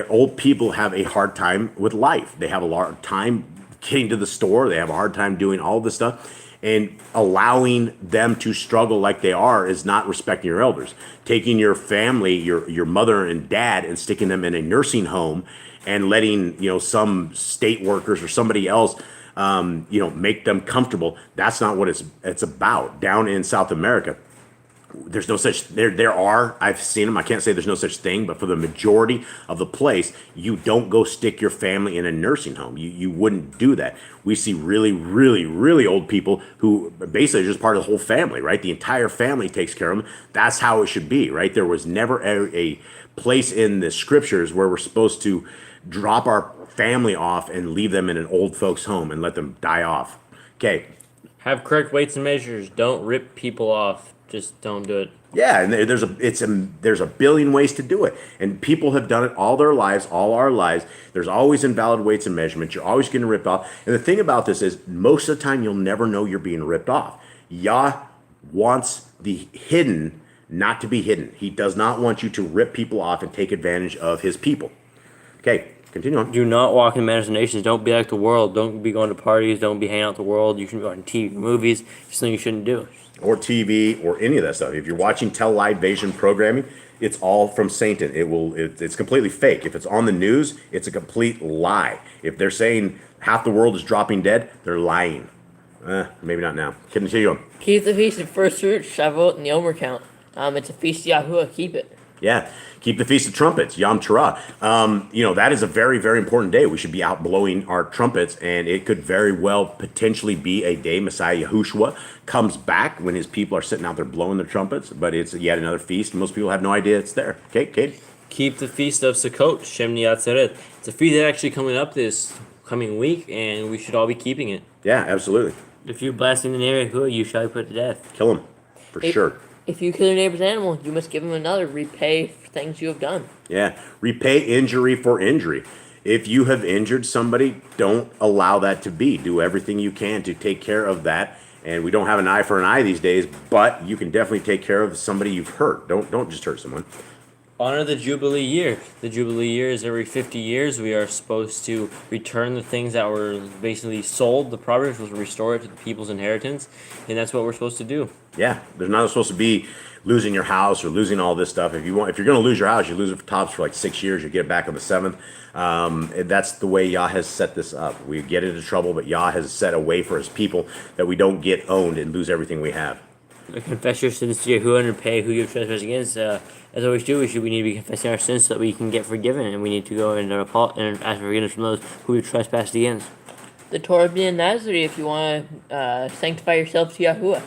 Old people have a hard time with life. They have a hard time getting to the store. They have a hard time doing all this stuff. And allowing them to struggle like they are is not respecting your elders. Taking your family, your mother and dad, and sticking them in a nursing home and letting some state workers or somebody else make them comfortable. That's not what it's about. Down in South America, there's no such I've seen them. I can't say there's no such thing, but for the majority of the place, you don't go stick your family in a nursing home. You wouldn't do that. We see really, really, really old people who basically are just part of the whole family, right? The entire family takes care of them. That's how it should be, right? There was never a place in the scriptures where we're supposed to drop our family off and leave them in an old folks home and let them die off. Okay. Have correct weights and measures. Don't rip people off. Just don't do it. Yeah, and there's a billion ways to do it, and people have done it all their lives, all our lives. There's always invalid weights and measurements. You're always getting ripped off. And the thing about this is, most of the time, you'll never know you're being ripped off. Yah wants the hidden not to be hidden. He does not want you to rip people off and take advantage of his people. Okay, continue on. Do not walk in imaginations. Don't be like the world. Don't be going to parties. Don't be hanging out with the world. You shouldn't be watching TV, movies. It's something you shouldn't do. Or TV, or any of that stuff. If you're watching television programming, it's all from Satan. It's completely fake. If it's on the news, it's a complete lie. If they're saying half the world is dropping dead, they're lying. Maybe not now. Continue on. Keep the feast of first fruits, Shavuot, and the Omer count. It's a feast of Yahuwah. Keep it. Yeah, keep the Feast of Trumpets, Yom Teruah. That is a very, very important day. We should be out blowing our trumpets, and it could very well potentially be a day Messiah Yahushua comes back when his people are sitting out there blowing their trumpets, but it's yet another feast. Most people have no idea it's there. Okay, Kate? Keep the Feast of Sukkot, Shemini Atzeret. It's a feast that's actually coming up this coming week, and we should all be keeping it. Yeah, absolutely. If you blaspheme the name of Yahuwah, you shall be put to death. Kill him, for sure. If you kill your neighbor's animal, you must give him another. Repay for things you have done. Yeah, repay injury for injury. If you have injured somebody, don't allow that to be. Do everything you can to take care of that. And we don't have an eye for an eye these days, but you can definitely take care of somebody you've hurt. Don't just hurt someone. Honor the Jubilee year. The Jubilee year is every 50 years. We are supposed to return the things that were basically sold. The Proverbs was restore it to the people's inheritance, and that's what we're supposed to do. Yeah, there's not supposed to be losing your house or losing all this stuff. If you're going to lose your house, you lose it for tops for like 6 years. You get it back on the 7th. And that's the way Yah has set this up. We get into trouble, but Yah has set a way for his people that we don't get owned and lose everything we have. Confess your sins to Yahuwah and repay who you have trespassed against. As always do, we need to be confessing our sins so that we can get forgiven, and we need to go and ask for forgiveness from those who we trespassed against. The Torah being Nazarene if you want to sanctify yourself to Yahuwah.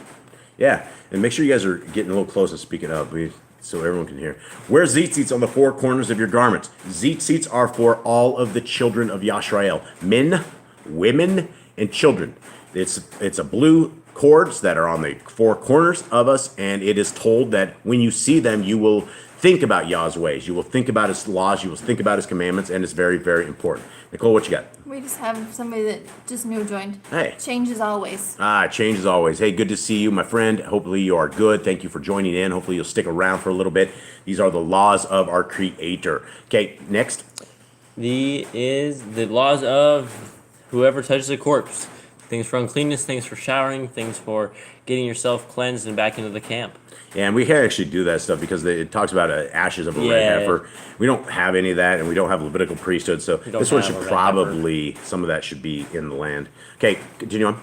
Yeah, and make sure you guys are getting a little close and speaking up, so everyone can hear. Wear tzitzits on the four corners of your garments. Tzitzits are for all of the children of Yisrael, men, women, and children. It's a blue cords that are on the four corners of us, and it is told that when you see them, you will think about Yah's ways. You will think about his laws. You will think about his commandments, and it's very, very important. Nicole, what you got? We just have somebody that just new joined. Hey. Change as always. Change as always. Hey, good to see you, my friend. Hopefully you are good. Thank you for joining in. Hopefully you'll stick around for a little bit. These are the laws of our Creator. Okay, next. The laws of whoever touches a corpse. Things for uncleanness, things for showering, things for getting yourself cleansed and back into the camp. Yeah, and we can actually do that stuff because it talks about ashes of a red heifer. We don't have any of that, and we don't have Levitical priesthood, so this one should probably, some of that should be in the land. Okay, continue on.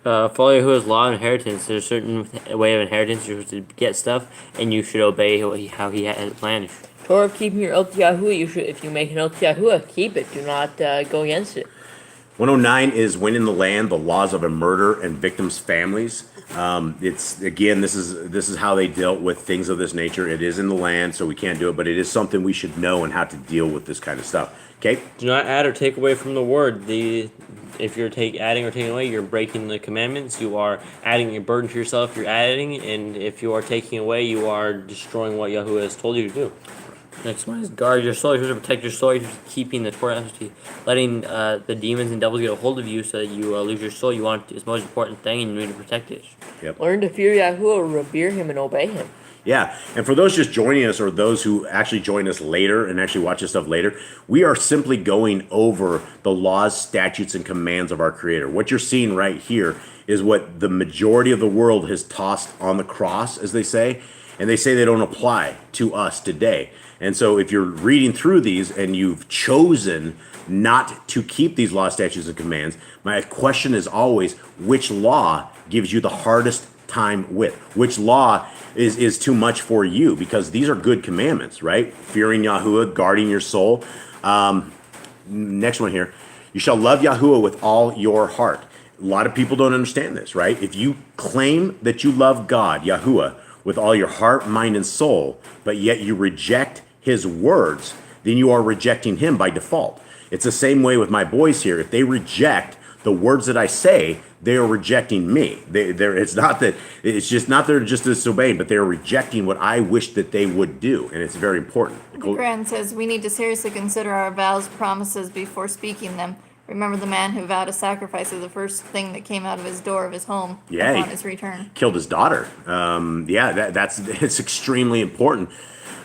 Follow Yahuwah's law and inheritance. There's a certain way of inheritance. You're supposed to get stuff, and you should obey how he has planned. Torah of keeping your oath to Yahuwah. If you make an oath to Yahuwah, keep it. Do not go against it. 109 is when in the land, the laws of a murder and victims' families. It's again, this is how they dealt with things of this nature. It is in the land, so we can't do it, but it is something we should know and how to deal with this kind of stuff. Okay. Do not add or take away from the word. If you're adding or taking away, you're breaking the commandments. You are adding a burden to yourself. You're adding, and if you are taking away, you are destroying what Yahuwah has told you to do. Next one is guard your soul. You're supposed to protect your soul. You're supposed to keeping the Torah, letting the demons and devils get a hold of you so that you lose your soul. You want it's the most important thing, and you need to protect it. Yep. Learn to fear Yahuwah, revere him, and obey him. Yeah, and for those just joining us or those who actually join us later and actually watch this stuff later, we are simply going over the laws, statutes, and commands of our Creator. What you're seeing right here is what the majority of the world has tossed on the cross, as they say, and they say they don't apply to us today. And so if you're reading through these and you've chosen not to keep these laws, statutes, and commands, my question is always, which law gives you the hardest time with? Which law is too much for you? Because these are good commandments, right? Fearing Yahuwah, guarding your soul. Next one here. You shall love Yahuwah with all your heart. A lot of people don't understand this, right? If you claim that you love God, Yahuwah, with all your heart, mind, and soul, but yet you reject his words, then you are rejecting him by default. It's the same way with my boys here. If they reject the words that I say, they are rejecting me. It's not that they're just disobeying, but they're rejecting what I wish that they would do, and it's very important. The Quran says we need to seriously consider our vows, promises before speaking them. Remember the man who vowed a sacrifice of the first thing that came out of his door of his home upon his return. Killed his daughter. It's extremely important.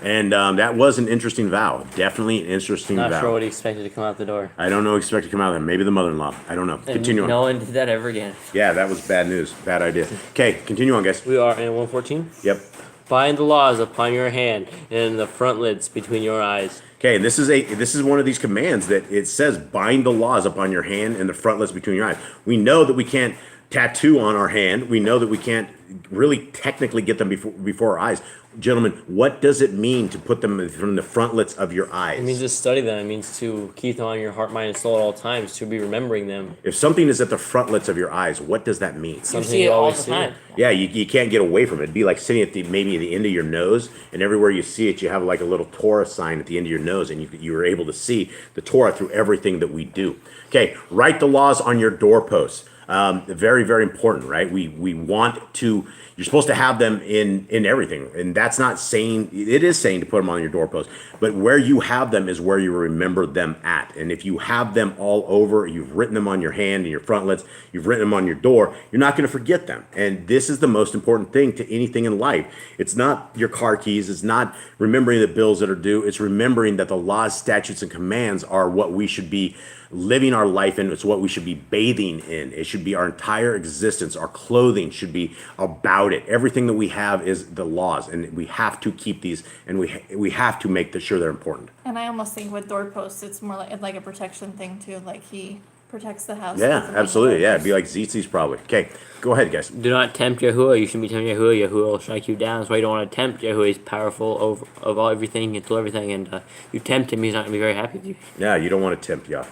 And that was an interesting vow. Definitely an interesting vow. Not sure what he expected to come out the door. I don't know what he expected to come out of there. Maybe the mother-in-law. I don't know. Continue on. No one did that ever again. Yeah, that was bad news. Bad idea. Okay, continue on, guys. We are in 114. Yep. Bind the laws upon your hand and the frontlets between your eyes. Okay, and this is one of these commands that it says bind the laws upon your hand and the frontlets between your eyes. We know that we can't tattoo on our hand. We know that we can't really technically get them before our eyes. Gentlemen, what does it mean to put them from the frontlets of your eyes? It means to study them. It means to keep them on your heart, mind, and soul at all times, to be remembering them. If something is at the frontlets of your eyes, what does that mean? You see it all the time. Yeah, you can't get away from it. It'd be like sitting at maybe the end of your nose, and everywhere you see it, you have like a little Torah sign at the end of your nose, and you are able to see the Torah through everything that we do. Okay, write the laws on your doorposts. Very, very important, right? We want to. You're supposed to have them in everything, and that's not saying it is saying to put them on your doorpost, but where you have them is where you remember them at. And if you have them all over, you've written them on your hand and your frontlets, you've written them on your door, you're not going to forget them. And this is the most important thing to anything in life. It's not your car keys. It's not remembering the bills that are due. It's remembering that the laws, statutes, and commands are what we should be living our life in. It's what we should be bathing in. It should be our entire existence. Our clothing should be about it. Everything that we have is the laws, and we have to keep these, and we have to make sure they're important. And I almost think with doorposts, it's more like a protection thing too. Like he protects the house. Yeah, absolutely. Yeah, it'd be like Zitzi's probably. Okay, go ahead, guys. Do not tempt Yahuwah. You shouldn't be tempting Yahuwah. Yahuwah will strike you down. That's why you don't want to tempt Yahuwah. He's powerful of all everything. He can do everything, and you tempt him, he's not going to be very happy with you. Yeah, you don't want to tempt Yah.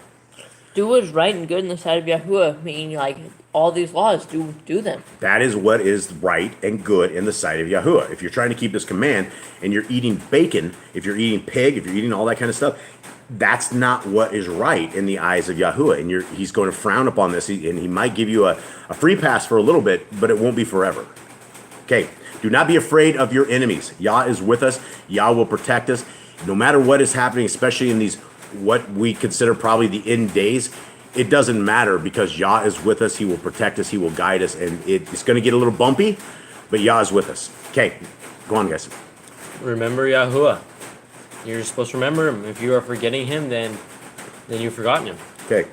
Do what is right and good in the sight of Yahuwah, meaning like all these laws, do them. That is what is right and good in the sight of Yahuwah. If you're trying to keep this command and you're eating bacon, if you're eating pig, if you're eating all that kind of stuff, that's not what is right in the eyes of Yahuwah. And he's going to frown upon this, and he might give you a free pass for a little bit, but it won't be forever. Okay, do not be afraid of your enemies. Yah is with us. Yah will protect us. No matter what is happening, especially in these what we consider probably the end days, it doesn't matter because Yah is with us. He will protect us. He will guide us. And it's going to get a little bumpy, but Yah is with us. Okay, go on, guys. Remember Yahuwah. You're supposed to remember him. If you are forgetting him, then you've forgotten him. Okay.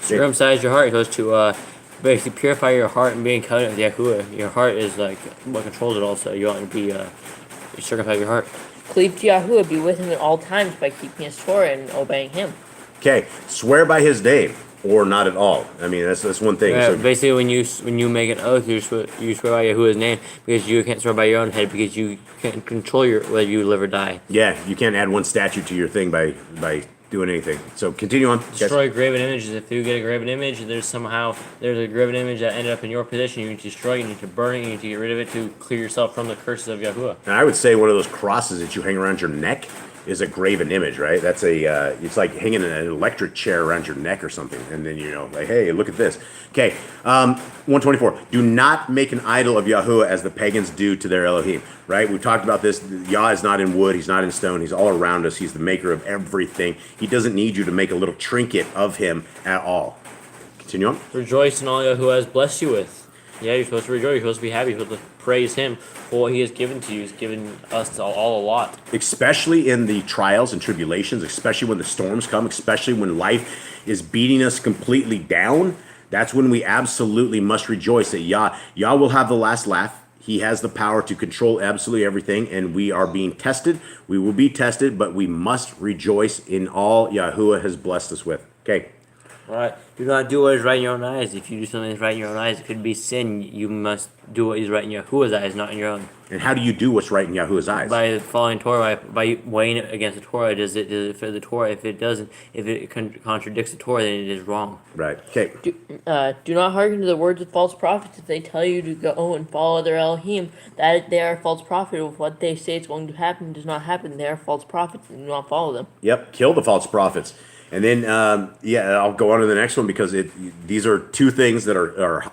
Circumcise your heart. You're supposed to basically purify your heart and be in covenant with Yahuwah. Your heart is like what controls it all, so you want to be circumcise your heart. Cleave to Yahuwah, be with him at all times by keeping his Torah and obeying him. Okay, swear by his name or not at all. I mean, that's one thing. Yeah, So basically, when you make an oath, you swear by Yahuwah's name because you can't swear by your own head because you can't control whether you live or die. yeah, you can't add one statute to your thing by doing anything. So continue on. Destroy graven images. If you get a graven image, there's a graven image that ended up in your possession. You need to destroy it. You need to burn it. You need to get rid of it to clear yourself from the curses of Yahuwah. And I would say one of those crosses that you hang around your neck, is a graven image, right? That's it's like hanging an electric chair around your neck or something, and then like, hey, look at this. Okay, 124. Do not make an idol of Yahuwah as the pagans do to their Elohim. Right? We've talked about this. Yah is not in wood. He's not in stone. He's all around us. He's the maker of everything. He doesn't need you to make a little trinket of him at all. Continue on. Rejoice in all Yahuwah has blessed you with. Yeah, you're supposed to rejoice. You're supposed to be happy. You're supposed to praise him for what he has given to you. He's given us all a lot. Especially in the trials and tribulations, especially when the storms come, especially when life is beating us completely down. That's when we absolutely must rejoice that Yah will have the last laugh. He has the power to control absolutely everything, and we are being tested. We will be tested, but we must rejoice in all Yahuwah has blessed us with. Okay. Right. Do not do what is right in your own eyes. If you do something that's right in your own eyes, it could be sin. You must do what is right in Yahuwah's eyes, not in your own. And how do you do what's right in Yahuwah's eyes? By following Torah, by weighing it against the Torah. Does it fit the Torah? If it doesn't, if it contradicts the Torah, then it is wrong. Right. Okay. Do not hearken to the words of false prophets. If they tell you to go and follow their Elohim, that they are false prophets. If what they say is going to happen does not happen, they are false prophets, and do not follow them. Yep. Kill the false prophets. And then, I'll go on to the next one because these are two things that are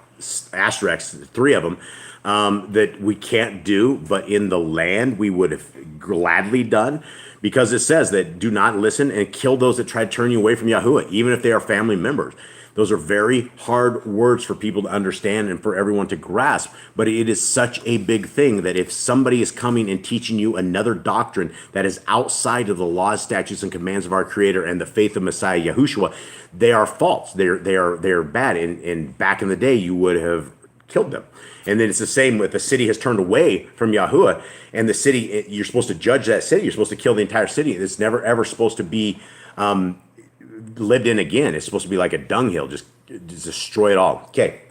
asterisks, three of them, that we can't do, but in the land we would have gladly done, because it says that do not listen and kill those that try to turn you away from Yahuwah, even if they are family members. Those are very hard words for people to understand and for everyone to grasp, but it is such a big thing that if somebody is coming and teaching you another doctrine that is outside of the laws, statutes, and commands of our Creator and the faith of Messiah Yahushua, they are false. They are bad. And back in the day, you would have killed them. And then it's the same with the city has turned away from Yahuwah, and the city, you're supposed to judge that city. You're supposed to kill the entire city. It's never ever supposed to be lived in again. It's supposed to be like a dunghill, just destroy it all. Okay.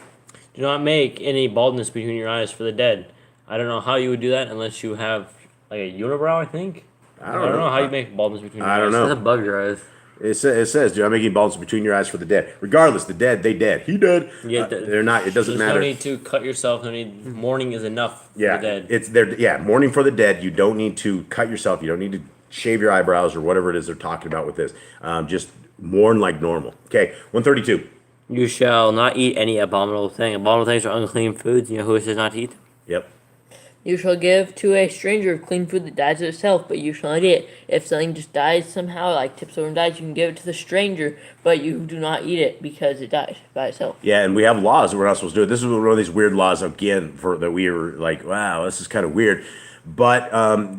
Do not make any baldness between your eyes for the dead. I don't know how you would do that unless you have like a unibrow, I think. I don't know how you make baldness between your eyes. I don't know. It's above your eyes. It says, do not make any baldness between your eyes for the dead. Regardless, the dead, they dead. He dead. Yeah, they're not. It doesn't matter. No need to cut yourself. No need. Mourning is enough for the dead. It's there. Yeah, mourning for the dead. You don't need to cut yourself. You don't need to shave your eyebrows or whatever it is they're talking about with this. Just mourn like normal. Okay, 132. You shall not eat any abominable thing. Abominable things are unclean foods, and Yahuwah says not to eat them. Yep. You shall give to a stranger clean food that dies of itself, but you shall not eat it. If something just dies somehow, like tips over and dies, you can give it to the stranger, but you do not eat it because it died by itself. Yeah, and we have laws that we're not supposed to do it. This is one of these weird laws, again, that we were like, wow, this is kind of weird. But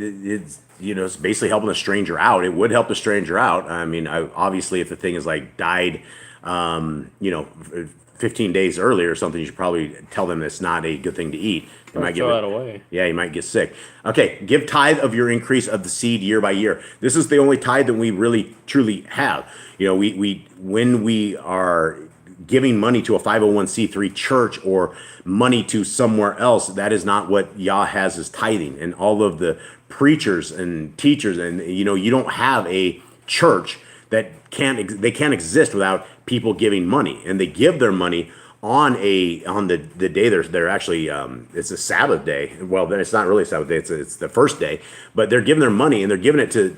it's it's basically helping the stranger out. It would help the stranger out. I mean, obviously, if the thing is like died, 15 days earlier or something, you should probably tell them it's not a good thing to eat. You might throw that away. Yeah, you might get sick. Okay, give tithe of your increase of the seed year by year. This is the only tithe that we really truly have. When we are giving money to a 501c3 church or money to somewhere else, that is not what Yah has as tithing. And all of the preachers and teachers, and you don't have a church that can't exist without people giving money, and they give their money on the day they're actually it's a Sabbath day. Well, then it's not really a Sabbath day. It's the first day, but they're giving their money and they're giving it to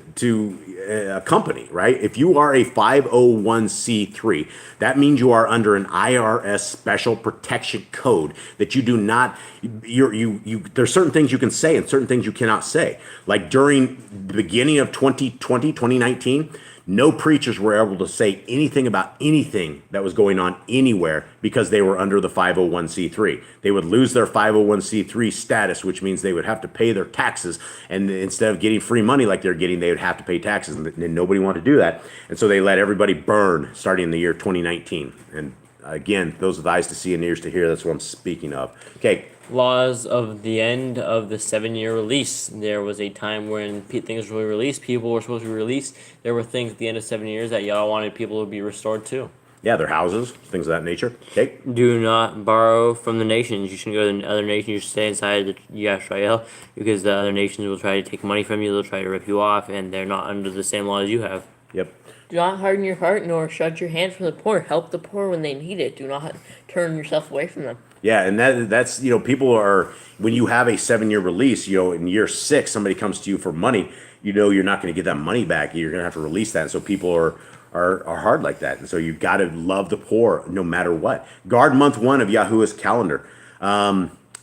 a company, right? If you are a 501c3, that means you are under an IRS special protection code that you do not. There's certain things you can say and certain things you cannot say. Like during the beginning of 2019. No preachers were able to say anything about anything that was going on anywhere because they were under the 501c3. They would lose their 501c3 status, which means they would have to pay their taxes. And instead of getting free money like they're getting, they would have to pay taxes. And nobody wanted to do that. And so they let everybody burn starting in the year 2019. And again, those with eyes to see and ears to hear, that's what I'm speaking of. Okay. Laws of the end of the 7-year release. There was a time when things were released, people were supposed to be released. There were things at the end of 7 years that y'all wanted people to be restored to. Yeah, their houses, things of that nature. Okay. Do not borrow from the nations. You shouldn't go to the other nations. You should stay inside the Yisrael, because the other nations will try to take money from you. They'll try to rip you off, and they're not under the same laws you have. Yep. Do not harden your heart, nor shut your hand from the poor. Help the poor when they need it. Do not turn yourself away from them. Yeah, and that's people are, when you have a 7-year release, in year 6 somebody comes to you for money, you're not going to get that money back. You're going to have to release that. And so people are hard like that, and so you've got to love the poor no matter what. Guard month 1 of Yahuwah's calendar.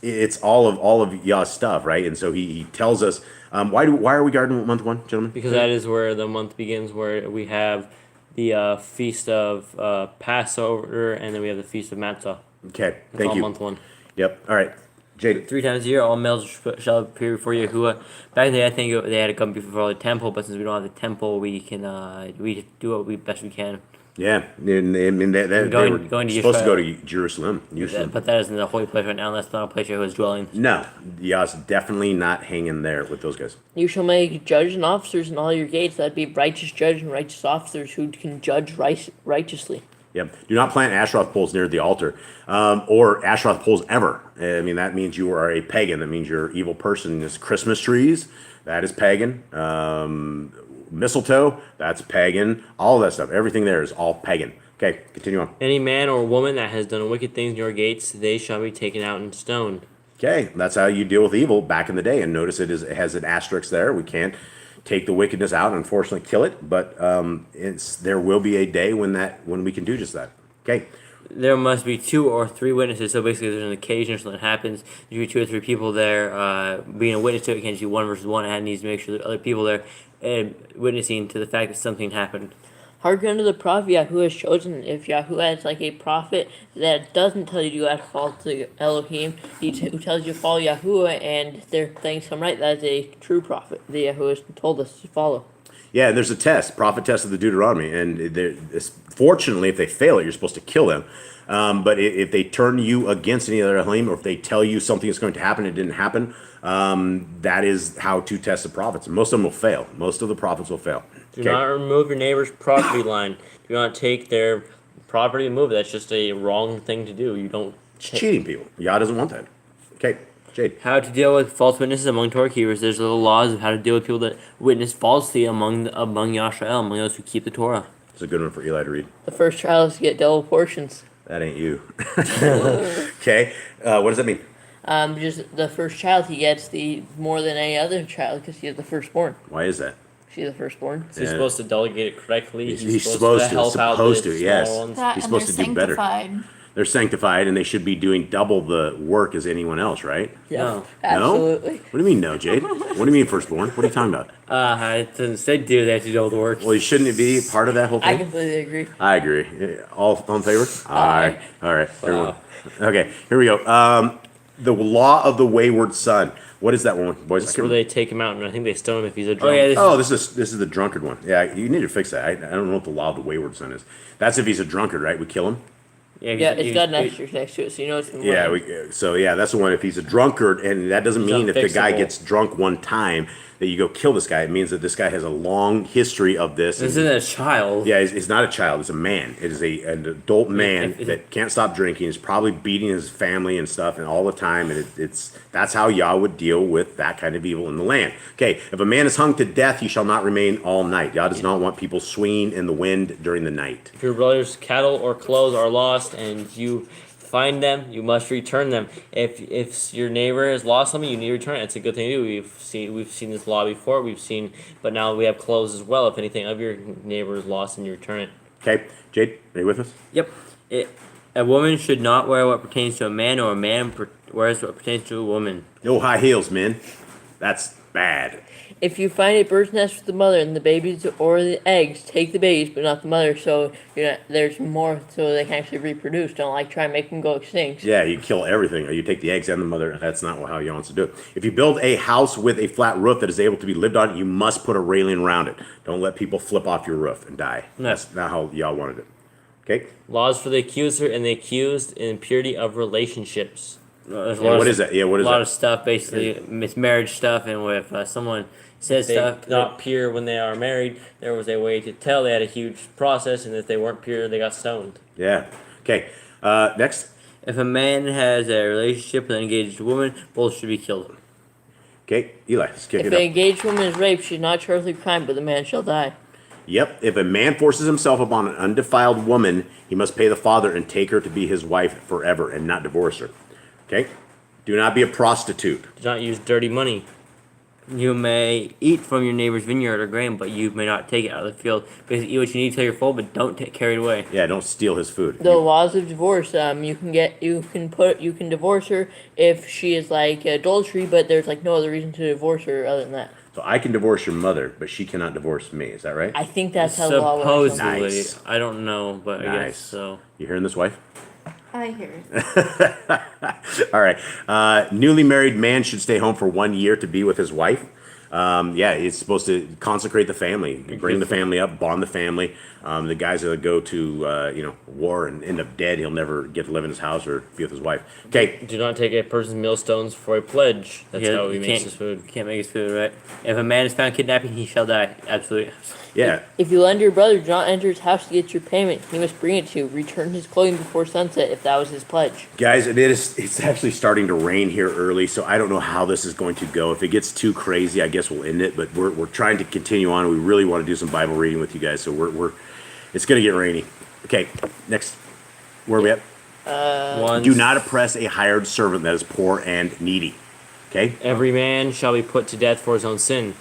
It's all of Yah's stuff, right? And so he tells us why are we guarding month 1, gentlemen? Because that is where the month begins, where we have the feast of Passover, and then we have the feast of Matzah. Okay, That's thank all you. month 1. Yep. All right, Jade. 3 times a year, all males shall appear before Yahuwah. Back in the day, I think they had to come before the temple, but since we don't have the temple, we can we do what we best we can. Yeah, and they were Going to supposed to go Israel. to Jerusalem. But that isn't the holy place right now. That's not a place Yahuwah's dwelling. No, Yah's definitely not hanging there with those guys. You shall make judges and officers in all your gates. That'd be righteous judges and righteous officers who can judge righteously. Yep. Do not plant Asheroth poles near the altar, or Asheroth poles ever. I mean, that means you are a pagan. That means you're an evil person. There's Christmas trees. That is pagan. Mistletoe. That's pagan. All that stuff. Everything there is all pagan. Okay, continue on. Any man or woman that has done wicked things in your gates, they shall be taken out and stoned. Okay, that's how you deal with evil back in the day. And notice it has an asterisk there. We can't take the wickedness out and unfortunately kill it, but there will be a day when we can do just that. Okay. There must be 2 or 3 witnesses. So basically, there's an occasion or something happens. There should be 2 or 3 people there being a witness to it. It can't just be 1 versus 1. It needs to make sure that other people there witnessing to the fact that something happened. Hearken unto the prophet Yahuwah has chosen. If Yahuwah is like a prophet that doesn't tell you to fall to Elohim, who tells you to follow Yahuwah and their things come right, that is a true prophet that Yahuwah has told us to follow. Yeah, and there's a test, prophet test of the Deuteronomy, and fortunately, if they fail it, you're supposed to kill them. But if they turn you against any other Elohim, or if they tell you something is going to happen, it didn't happen, that is how to test the prophets. And most of them will fail. Most of the prophets will fail. Do not remove your neighbor's property line. Do not take their property and move it. That's just a wrong thing to do. You don't. It's cheating people. Yah doesn't want that. Okay, Jade. How to deal with false witnesses among Torah keepers. There's little laws of how to deal with people that witness falsely among Yashrael, among those who keep the Torah. It's a good one for Eli to read. The first child is to get double portions. That ain't you. Okay, what does that mean? Just the first child, he gets the more than any other child because he's the firstborn. Why is that? She's the firstborn. So he's supposed to delegate it correctly. He's supposed to. help out Supposed the to, yes. small ones. That, He's and supposed they're to do better. sanctified. They're sanctified, and they should be doing double the work as anyone else, right? Yeah, No. absolutely. No? What do you mean, no, Jade? What do you mean, firstborn? What are you talking about? It doesn't say do that to do all the work. Well, shouldn't it be part of that whole I thing? completely agree. I agree. All in favor? Aye. All right. Everyone. Okay, here we go. The law of the wayward son. What is that one, boys? That's where they take him out, and I think they stone him if he's a drunk. This is the drunkard one. Yeah, you need to fix that. I don't know what the law of the wayward son is. That's if he's a drunkard, right? We kill him. Yeah, it's got an asterisk next to it, so you know it's in Yeah, line. that's the one. If he's a drunkard, and that doesn't mean if the guy unfixable. gets drunk one time that you go kill this guy. It means that this guy has a long history of this. This isn't a child. Yeah, he's not a child. It's a man. It is an adult man that can't stop drinking. He's probably beating his family and stuff and all the time. And that's how Yah would deal with that kind of evil in the land. Okay, if a man is hung to death, he shall not remain all night. Yah does not want people swinging in the wind during the night. If your brother's cattle or clothes are lost and you find them, you must return them. If your neighbor has lost something, you need to return it. It's a good thing to do. We've seen this law before. But now we have clothes as well. If anything of your neighbor is lost, and you return it. Okay, Jade, are you with us? Yep. A woman should not wear what pertains to a man, or a man wears what pertains to a woman. No high heels, men. That's bad. If you find a bird's nest with the mother and the babies or the eggs, take the babies, but not the mother, so there's more, so they can actually reproduce. Don't try and make them go extinct. Yeah, you kill everything. Or you take the eggs and the mother. That's not how Yah wants to do it. If you build a house with a flat roof that is able to be lived on, you must put a railing around it. Don't let people flip off your roof and die. No. That's not how Yah wanted it. Okay? Laws for the accuser and the accused in purity of relationships. There's What is that? Yeah, what is a lot that? of stuff, basically. It's marriage stuff, and if someone says stuff not pure when they are married, there was a way to tell. They had a huge process, and if they weren't pure, they got stoned. Yeah. Okay. Next. If a man has a relationship with an engaged woman, both should be killed. Okay, Eli, let's kick If it an up. engaged woman is raped, she is not charged with crime, but the man shall die. Yep. If a man forces himself upon an undefiled woman, he must pay the father and take her to be his wife forever and not divorce her. Okay? Do not be a prostitute. Do not use dirty money. You may eat from your neighbor's vineyard or grain, but you may not take it out of the field. Basically, eat what you need till you're full, but don't carry it away. Yeah, don't steal his food. The laws of divorce. You can divorce her if she is like adultery, but there's like no other reason to divorce her other than that. So I can divorce your mother, but she cannot divorce me. Is that right? I think that's how the law works. Supposedly. Nice. I don't know, but I Nice. guess so. You hearing this, wife? I hear it. All right. Newly married man should stay home for 1 year to be with his wife. Yeah, it's supposed to consecrate the family, bring the family up, bond the family. The guys that go to war and end up dead, he'll never get to live in his house or be with his wife. Okay. Do not take a person's millstones for a pledge. That's how he makes his food. Can't make his food, right? If a man is found kidnapping, he shall die. Absolutely. Yeah. If you lend your brother, do not enter his house to get your payment. He must bring it to you. Return his clothing before sunset if that was his pledge. Guys, it's actually starting to rain here early, so I don't know how this is going to go. If it gets too crazy, I guess we'll end it. But we're trying to continue on. We really want to do some Bible reading with you guys, so it's going to get rainy. Okay, next. Where are we at? Do not oppress a hired servant that is poor and needy. Okay? Every man shall be put to death for his own sin.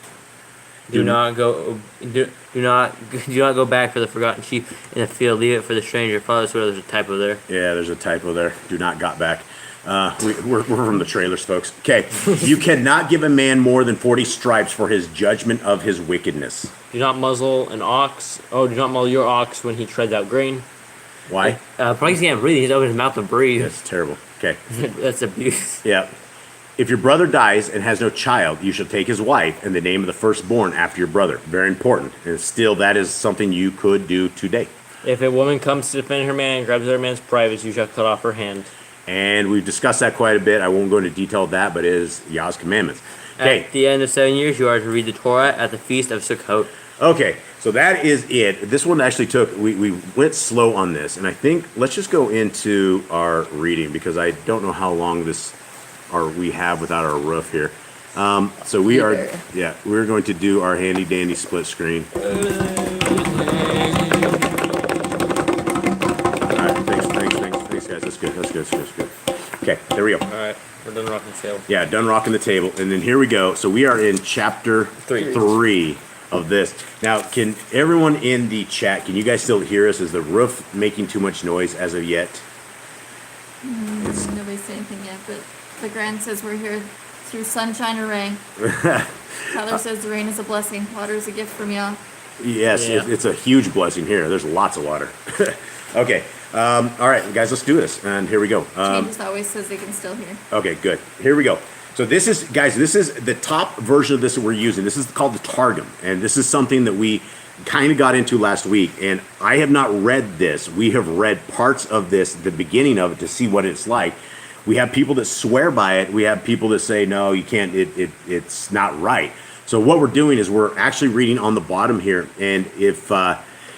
Do not go back for the forgotten sheep in the field. Leave it for the stranger. Father, so there's a typo there. Yeah, there's a typo there. Do not got back. We're from the trailers, folks. Okay. You cannot give a man more than 40 stripes for his judgment of his wickedness. Do not muzzle an ox. Oh, do not muzzle your ox when he treads out grain. Why? Probably he can't breathe. He's open his mouth to breathe. That's terrible. Okay. That's abuse. Yeah. If your brother dies and has no child, you shall take his wife and the name of the firstborn after your brother. Very important. And still, that is something you could do today. If a woman comes to defend her man and grabs other man's privates, you shall cut off her hand. And we've discussed that quite a bit. I won't go into detail of that, but it is Yah's commandments. Okay. At the end of 7 years, you are to read the Torah at the feast of Sukkot. Okay, so that is it. This one actually we went slow on this, and I think let's just go into our reading because I don't know how long we have without our roof here. So we're going to do our handy dandy split screen. All right, thanks guys. That's good. Okay, there we go. All right, we're done rocking the table. Yeah, done rocking the table, and then here we go. So we are in chapter 3 of this. Now, can everyone in the chat, can you guys still hear us? Is the roof making too much noise as of yet? Nobody's saying anything yet, but the Grand says we're here through sunshine or rain. Tyler says the rain is a blessing. Water is a gift from Yah. Yes, Yeah. it's a huge blessing here. There's lots of water. Okay, all right, guys, let's do this. And here we go. Changes always says they can still hear. Okay, good. Here we go. So this is the top version of this that we're using. This is called the Targum, and this is something that we kind of got into last week. And I have not read this. We have read parts of this, the beginning of it, to see what it's like. We have people that swear by it. We have people that say, no, you can't, it's not right. So what we're doing is we're actually reading on the bottom here. And if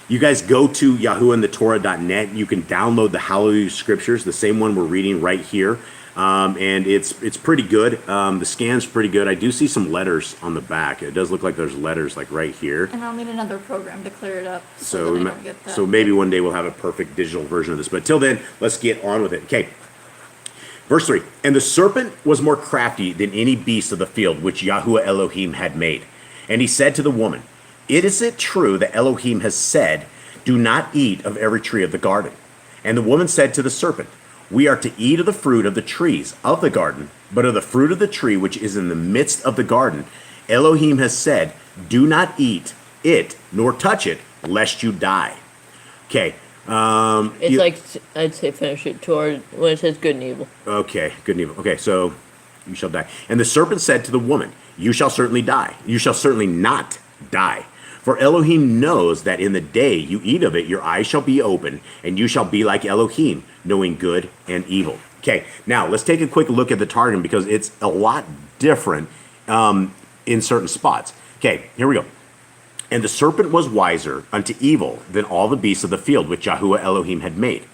you guys go to yahuandthetorah.net, you can download the Hallelujah Scriptures, the same one we're reading right here. And it's pretty good. The scan's pretty good. I do see some letters on the back. It does look like there's letters like right here. And I'll need another program to clear it up so that I don't get that. So maybe one day we'll have a perfect digital version of this. But till then, let's get on with it. Okay. Verse 3, and the serpent was more crafty than any beast of the field which Yahuwah Elohim had made. And he said to the woman, is it true that Elohim has said, do not eat of every tree of the garden? And the woman said to the serpent, we are to eat of the fruit of the trees of the garden, but of the fruit of the tree which is in the midst of the garden, Elohim has said, do not eat it, nor touch it, lest you die. Okay. I'd say finish it toward when it says good and evil. Okay, good and evil. Okay, so you shall die. And the serpent said to the woman, you shall certainly die. You shall certainly not die. For Elohim knows that in the day you eat of it, your eyes shall be open, and you shall be like Elohim, knowing good and evil. Okay, now let's take a quick look at the Targum because it's a lot different in certain spots. Okay, here we go. And the serpent was wiser unto evil than all the beasts of the field which Yahuwah Elohim had made.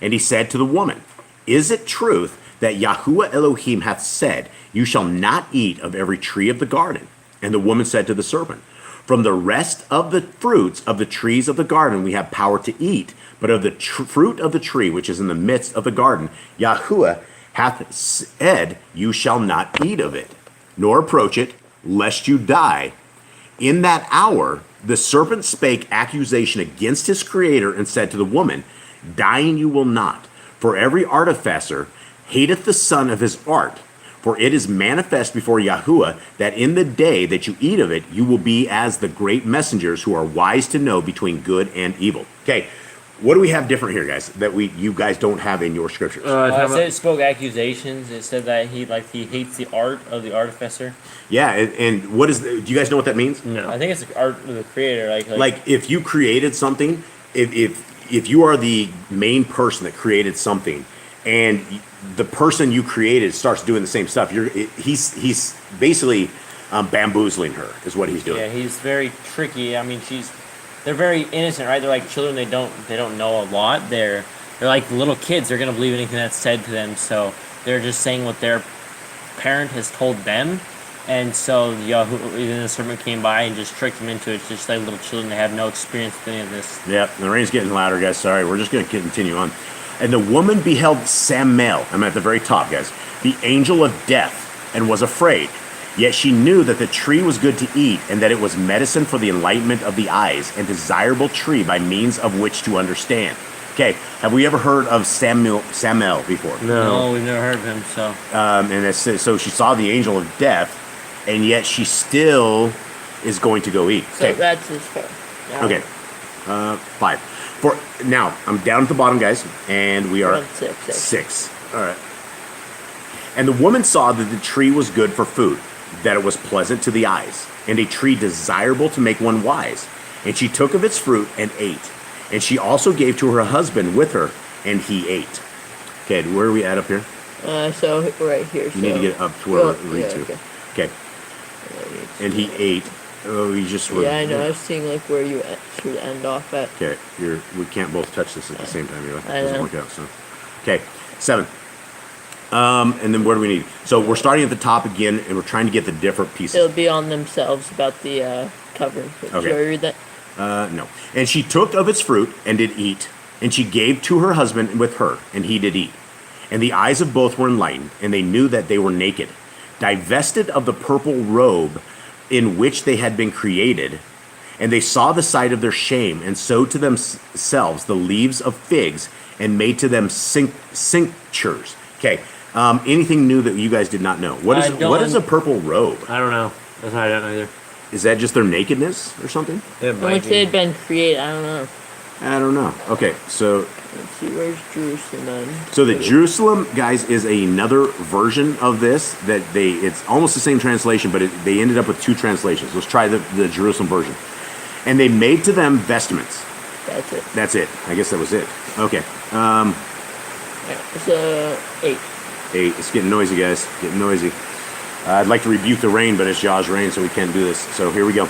And he said to the woman, is it truth that Yahuwah Elohim hath said, you shall not eat of every tree of the garden? And the woman said to the serpent, from the rest of the fruits of the trees of the garden we have power to eat, but of the fruit of the tree which is in the midst of the garden, Yahuwah hath said, you shall not eat of it, nor approach it, lest you die. In that hour, the serpent spake accusation against his creator and said to the woman, dying you will not, for every artificer hateth the son of his art. For it is manifest before Yahuwah that in the day that you eat of it, you will be as the great messengers who are wise to know between good and evil. Okay, what do we have different here, guys, that you guys don't have in your scriptures? It said it spoke accusations. It said that he hates the art of the artificer. Yeah, and what is? Do you guys know what that means? No, I think it's the art of the creator. Like if you created something, if you are the main person that created something, and the person you created starts doing the same stuff, he's basically bamboozling her, is what he's doing. Yeah, he's very tricky. I mean, they're very innocent, right? They're like children. They don't know a lot. They're like little kids. They're gonna believe anything that's said to them. So they're just saying what their parent has told them. And so the serpent came by and just tricked them into it. It's just like little children. They have no experience with any of this. Yep, the rain's getting louder, guys. Sorry, we're just going to continue on. And the woman beheld Samael, I'm at the very top, guys, the angel of death, and was afraid. Yet she knew that the tree was good to eat, and that it was medicine for the enlightenment of the eyes, and desirable tree by means of which to understand. Okay, have we ever heard of Samuel before? No, we've never heard of him. So, and so she saw the angel of death, and yet she still is going to go eat. So that's his fault. Yeah. Okay, 5. For now, I'm down at the bottom, guys, and we are six. All right. And the woman saw that the tree was good for food, that it was pleasant to the eyes, and a tree desirable to make one wise. And she took of its fruit and ate. And she also gave to her husband with her, and he ate. Okay, where are we at up here? So right here. You need to get up to where we read to. Okay. And he ate. Oh, you just were. Yeah, I know. I was seeing like where you should end off at. Okay, we can't both touch this at the same time. It I doesn't know. work out. So, okay, 7. And then what do we need? So we're starting at the top again, and we're trying to get the different pieces. It'll be on themselves about the cover. Should I read that? No. And she took of its fruit and did eat, and she gave to her husband with her, and he did eat. And the eyes of both were enlightened, and they knew that they were naked, divested of the purple robe in which they had been created. And they saw the sight of their shame, and sewed to themselves the leaves of figs, and made to them cinctures. Okay. Anything new that you guys did not know? What is a purple robe? I don't know. That's I don't either. Is that just their nakedness or something? Which they had been created. I don't know. Okay, so Let's see, where's Jerusalem then? So the Jerusalem, guys, is another version of this that it's almost the same translation, but they ended up with 2 translations. Let's try the Jerusalem version. And they made to them vestments. That's it. That's it. I guess that was it. Okay. It's 8. 8. It's getting noisy, guys. Getting noisy. I'd like to rebuke the rain, but it's Yah's rain, so we can't do this. So here we go.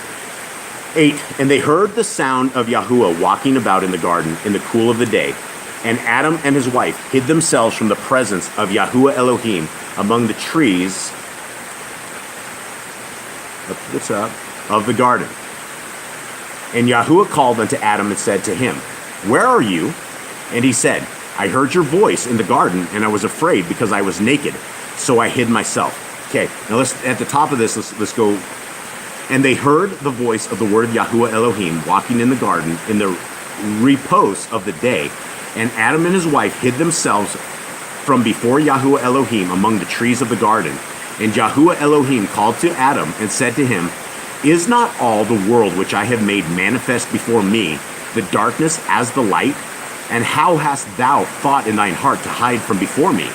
8. And they heard the sound of Yahuwah walking about in the garden in the cool of the day. And Adam and his wife hid themselves from the presence of Yahuwah Elohim among the trees of the garden. And Yahuwah called unto Adam and said to him, Where are you? And he said, I heard your voice in the garden, and I was afraid because I was naked, so I hid myself. Okay, now at the top of this, let's go. And they heard the voice of the word of Yahuwah Elohim walking in the garden in the repose of the day. And Adam and his wife hid themselves from before Yahuwah Elohim among the trees of the garden. And Yahuwah Elohim called to Adam and said to him, Is not all the world which I have made manifest before me, the darkness as the light? And how hast thou thought in thine heart to hide from before me?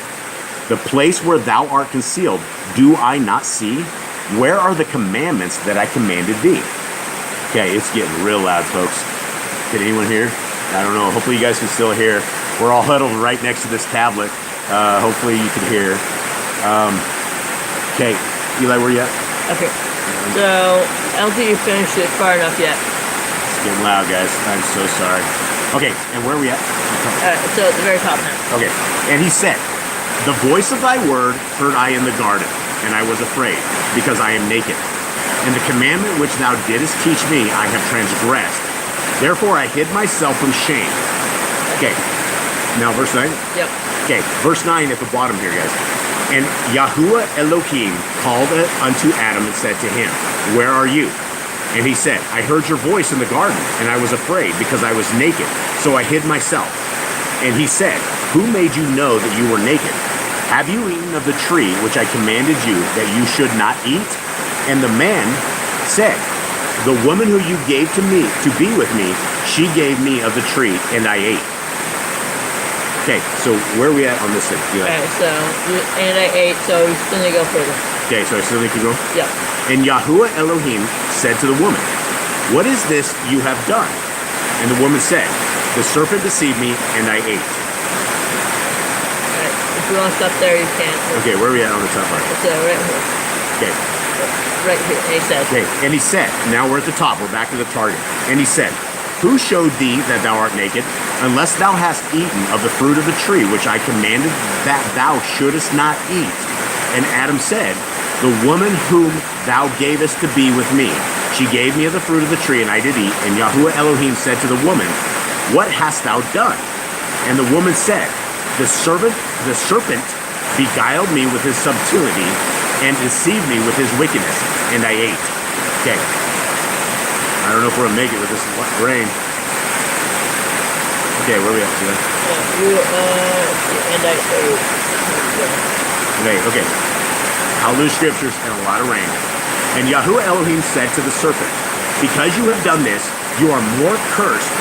The place where thou art concealed, do I not see? Where are the commandments that I commanded thee? Okay, it's getting real loud, folks. Can anyone hear? I don't know. Hopefully you guys can still hear. We're all huddled right next to this tablet. Hopefully you can hear. Okay, Eli, where you at? Okay. So, I don't think you finished it far enough yet. It's getting loud, guys. I'm so sorry. Okay, and where are we at? So, at the very top now. Okay, and he said, The voice of thy word heard I in the garden, and I was afraid, because I am naked. And the commandment which thou didst teach me I have transgressed. Therefore I hid myself from shame. Okay, now verse 9. Yep. Okay, verse 9 at the bottom here, guys. And Yahuwah Elohim called unto Adam and said to him, where are you? And he said, I heard your voice in the garden, and I was afraid because I was naked, so I hid myself. And he said, who made you know that you were naked? Have you eaten of the tree which I commanded you that you should not eat? And the man said, the woman who you gave to me to be with me, she gave me of the tree, and I ate. Okay, so where are we at on this thing? Okay, so, and I ate, so he's going to go further. Okay, so I still need to go? Yep. And Yahuwah Elohim said to the woman, what is this you have done? And the woman said, the serpent deceived me, and I ate. Alright, if you want to stop there, you can. Okay, where are we at on the top part? It's right here. Okay. Right here, and he said. Okay, and he said, now we're at the top, we're back to the target. And he said, who showed thee that thou art naked? Unless thou hast eaten of the fruit of the tree which I commanded that thou shouldest not eat. And Adam said, the woman whom thou gavest to be with me, she gave me of the fruit of the tree, and I did eat. And Yahuwah Elohim said to the woman, what hast thou done? And the woman said, the serpent beguiled me with his subtlety, and deceived me with his wickedness, and I ate. Okay. I don't know if we're gonna make it with this rain. Okay, where are we at today? And I ate. Okay. Hallelujah Scriptures and a lot of rain. And Yahuwah Elohim said to the serpent, because you have done this, you are cursed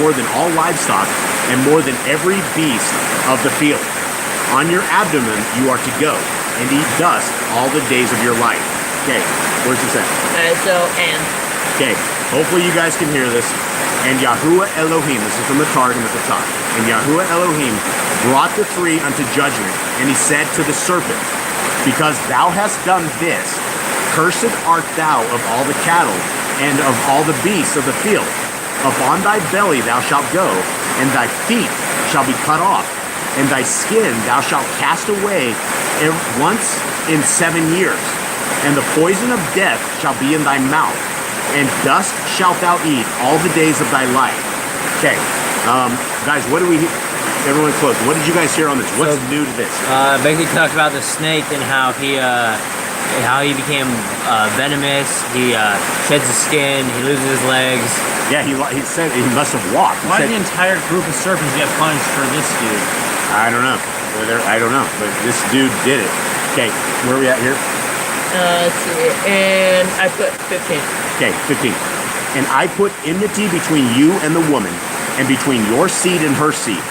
more than all livestock, and more than every beast of the field. On your abdomen you are to go, and eat dust all the days of your life. Okay, where's this at? Okay, hopefully you guys can hear this. And Yahuwah Elohim, this is from the Targum at the top. And Yahuwah Elohim brought the three unto judgment, and he said to the serpent, because thou hast done this, cursed art thou of all the cattle, and of all the beasts of the field. Upon thy belly thou shalt go, and thy feet shall be cut off, and thy skin thou shalt cast away once in 7 years. And the poison of death shall be in thy mouth, and dust shalt thou eat all the days of thy life. Okay, guys, everyone close. What did you guys hear on this? What's new to this? Basically talks about the snake and how he became venomous. He sheds his skin. He loses his legs. Yeah, he said he must have walked. Why did the entire group of serpents get punished for this dude? I don't know. I don't know, but this dude did it. Okay, where are we at here? Let's see, and I put 15. Okay, 15. And I put enmity between you and the woman, and between your seed and her seed.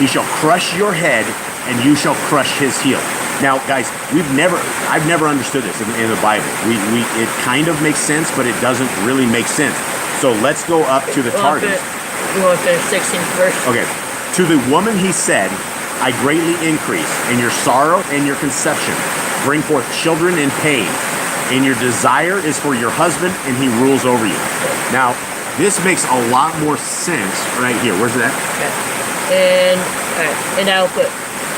He shall crush your head, and you shall crush his heel. Now, guys, I've never understood this in the Bible. It kind of makes sense, but it doesn't really make sense. So let's go up to the Targum. You want to finish 16 first? Okay. To the woman he said, I greatly increase, and your sorrow and your conception bring forth children in pain, and your desire is for your husband, and he rules over you. Now, this makes a lot more sense right here. Where's that? Okay. And I'll put.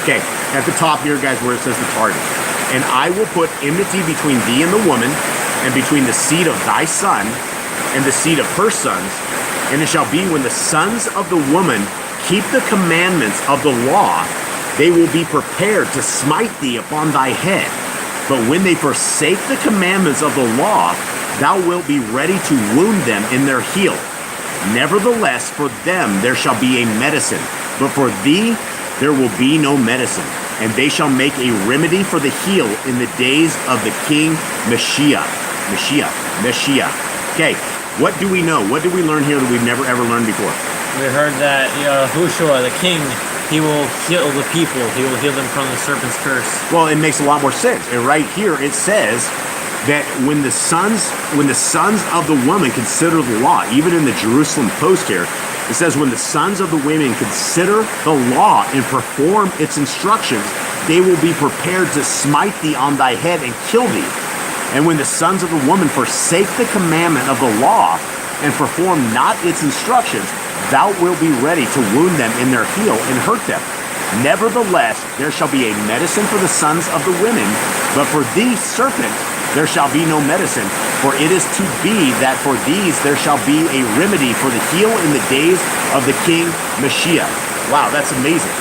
Okay, at the top here, guys, where it says the Targum. And I will put enmity between thee and the woman, and between the seed of thy son and the seed of her sons. And it shall be when the sons of the woman keep the commandments of the law, they will be prepared to smite thee upon thy head. But when they forsake the commandments of the law, thou wilt be ready to wound them in their heel. Nevertheless, for them there shall be a medicine, but for thee there will be no medicine. And they shall make a remedy for the heel in the days of the king Mashiach. Okay, what do we know? What do we learn here that we've never ever learned before? We heard that Yahushua, the king, he will heal the people. He will heal them from the serpent's curse. Well, it makes a lot more sense. And right here it says that when the sons of the woman consider the law, even in the Jerusalem Post here, it says when the sons of the women consider the law and perform its instructions, they will be prepared to smite thee on thy head and kill thee. And when the sons of the woman forsake the commandment of the law and perform not its instructions, thou wilt be ready to wound them in their heel and hurt them. Nevertheless, there shall be a medicine for the sons of the women, but for thee, serpent, there shall be no medicine. For it is to be that for these there shall be a remedy for the heel in the days of the king Mashiach. Wow, that's amazing.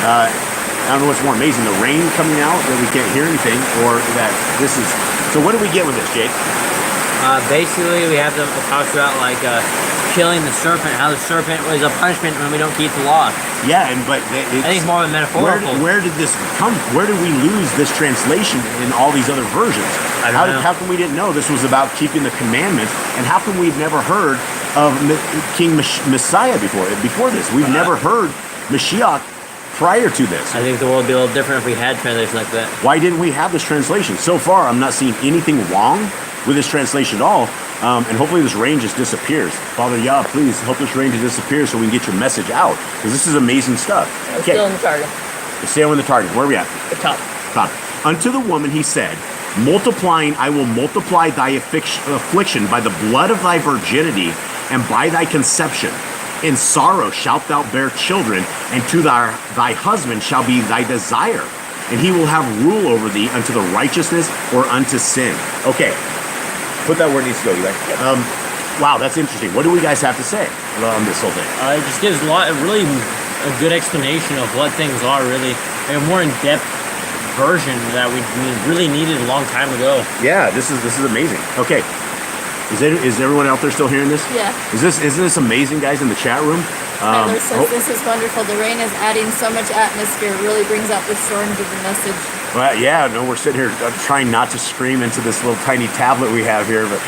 I don't know what's more amazing, the rain coming out that we can't hear anything, or that this is... So what do we get with this, Jake? Basically, we have it talks about like killing the serpent, how the serpent was a punishment when we don't keep the law. Yeah, but I think it's more of a metaphorical. Where did this come? Where did we lose this translation in all these other versions? I don't know. How come we didn't know this was about keeping the commandments? And how come we've never heard of King Messiah before this? We've never heard Mashiach prior to this. I think the world would be a little different if we had translations like that. Why didn't we have this translation? So far, I'm not seeing anything wrong with this translation at all. And hopefully this rain just disappears. Father Yah, please help this rain to disappear so we can get your message out. Because this is amazing stuff. We're still in the Targum. Stay on the Targum. Where are we at? The top. Top. Unto the woman he said, multiplying I will multiply thy affliction by the blood of thy virginity and by thy conception. In sorrow shalt thou bear children, and to thy husband shall be thy desire, and he will have rule over thee unto the righteousness or unto sin. Okay, put that where it needs to go, you guys. Wow, that's interesting. What do we guys have to say on this whole thing? It just gives really a good explanation of what things are, really. A more in-depth version that we really needed a long time ago. Yeah, this is amazing. Okay. Is everyone out there still hearing this? Yeah. Isn't this amazing, guys, in the chat room? Tyler says this is wonderful. The rain is adding so much atmosphere. It really brings out the storms of the message. Well, yeah, no, we're sitting here trying not to scream into this little tiny tablet we have here, but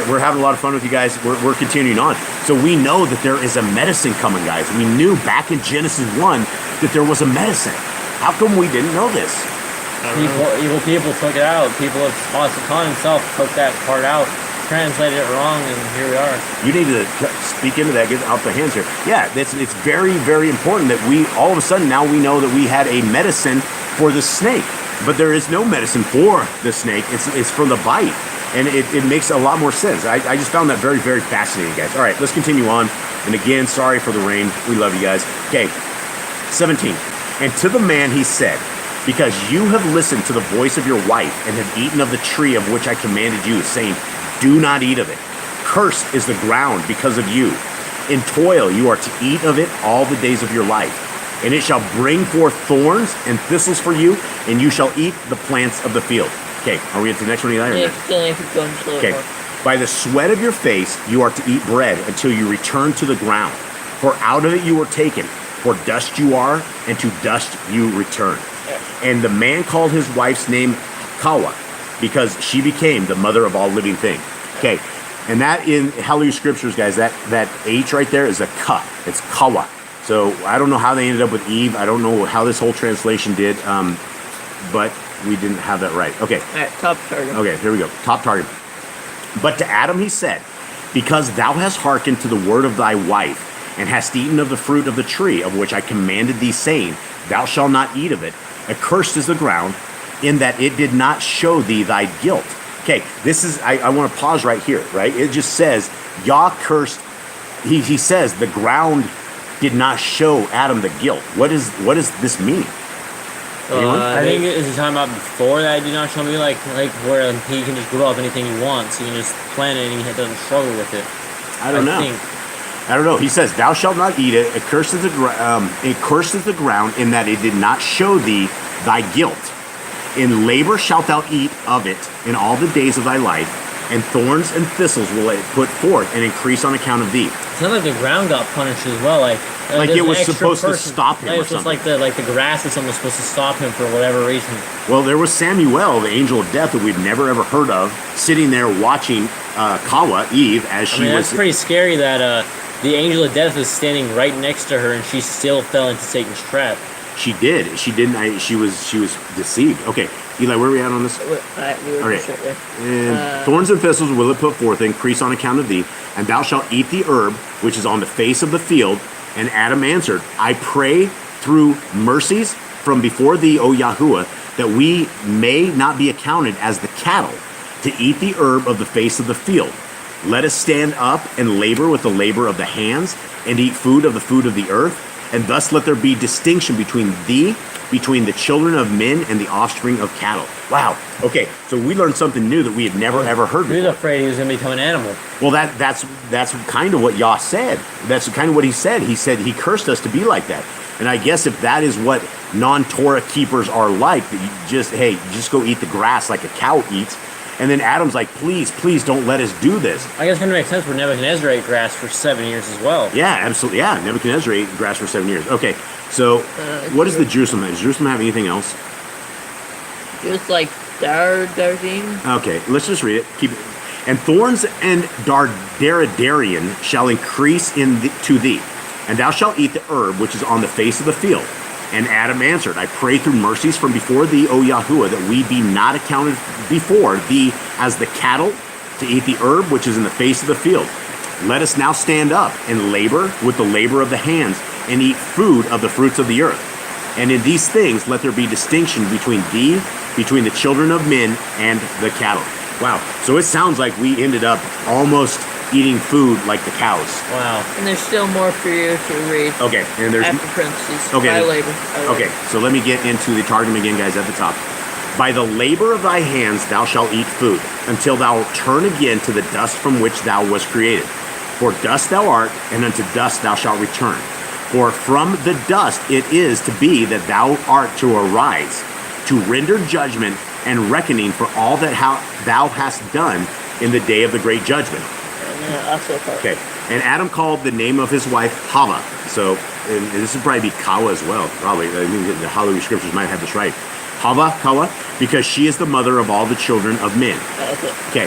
we're having a lot of fun with you guys. We're continuing on. So we know that there is a medicine coming, guys. We knew back in Genesis 1 that there was a medicine. How come we didn't know this? Evil people took it out. People of Satan himself took that part out, translated it wrong, and here we are. You need to speak into that, get out the hands here. Yeah, it's very, very important that we, all of a sudden, now we know that we had a medicine for the snake. But there is no medicine for the snake. It's for the bite. And it makes a lot more sense. I just found that very, very fascinating, guys. All right, let's continue on. And again, sorry for the rain. We love you guys. Okay, 17. And to the man he said, because you have listened to the voice of your wife and have eaten of the tree of which I commanded you, saying, do not eat of it. Cursed is the ground because of you. In toil you are to eat of it all the days of your life. And it shall bring forth thorns and thistles for you, and you shall eat the plants of the field. Okay, are we at the next one, Eli? Okay. By the sweat of your face you are to eat bread until you return to the ground. For out of it you were taken. For dust you are, and to dust you return. And the man called his wife's name Kawa, because she became the mother of all living things. Okay, and that in Hallelujah Scriptures, guys, that H right there is a ka. It's Kawa. So I don't know how they ended up with Eve. I don't know how this whole translation did, but we didn't have that right. Okay. All right, top Targum. Okay, here we go. Top Targum. But to Adam he said, because thou hast hearkened to the word of thy wife, and hast eaten of the fruit of the tree of which I commanded thee, saying, thou shalt not eat of it. Accursed is the ground, in that it did not show thee thy guilt. Okay, this is, I want to pause right here, right? It just says, Yah cursed, he says, the ground did not show Adam the guilt. What does this mean? I think it's talking about before that did not show me, like where he can just grow up anything he wants. He can just plant it and he doesn't struggle with it. I don't know. He says, thou shalt not eat it. Accursed is the ground in that it did not show thee thy guilt. In labor shalt thou eat of it in all the days of thy life, and thorns and thistles will it put forth and increase on account of thee. It's not like the ground got punished as well. Like it was supposed to stop him or something. Like the grass or something was supposed to stop him for whatever reason. Well, there was Samuel, the angel of death that we'd never ever heard of, sitting there watching Kawa, Eve, as she was... That's pretty scary that... the angel of death was standing right next to her, and she still fell into Satan's trap. She did. She didn't. She was deceived. Okay, Eli, where are we at on this? Okay. And thorns and thistles will it put forth, increase on account of thee, and thou shalt eat the herb which is on the face of the field. And Adam answered, I pray through mercies from before thee, O Yahuwah, that we may not be accounted as the cattle, to eat the herb of the face of the field. Let us stand up and labor with the labor of the hands, and eat food of the earth, and thus let there be distinction between thee between the children of men and the offspring of cattle. Wow. Okay, so we learned something new that we had never ever heard He was before. afraid he was going to become an animal. Well, that's kind of what Yah said. That's kind of what he said. He said he cursed us to be like that. And I guess if that is what non-Torah keepers are like, that you just go eat the grass like a cow eats. And then Adam's like, please don't let us do this. I guess it kind of makes sense where Nebuchadnezzar ate grass for 7 years as well. Yeah, absolutely. Yeah, Nebuchadnezzar ate grass for 7 years. Okay, so what is the Jerusalem? Does Jerusalem have anything else? Just like Dardine. Okay, let's just read it. Keep it. And thorns and daradarian shall increase to thee, and thou shalt eat the herb which is on the face of the field. And Adam answered, I pray through mercies from before thee, O Yahuwah, that we be not accounted before thee as the cattle to eat the herb which is in the face of the field. Let us now stand up and labor with the labor of the hands, and eat food of the fruits of the earth. And in these things let there be distinction between thee, between the children of men and the cattle. Wow. So it sounds like we ended up almost eating food like the cows. Wow. And there's still more for you to read. Okay, and there's After parentheses. Okay. By labor. Okay, so let me get into the Targum again, guys, at the top. By the labor of thy hands thou shalt eat food, until thou turn again to the dust from which thou wast created. For dust thou art, and unto dust thou shalt return. For from the dust it is to be that thou art to arise, to render judgment and reckoning for all that thou hast done in the day of the great judgment. Okay, and Adam called the name of his wife Hava. So, and this would probably be Kawa as well, probably. I mean, the Hallelujah Scriptures might have this right. Hava, Kawa, because she is the mother of all the children of men. Okay.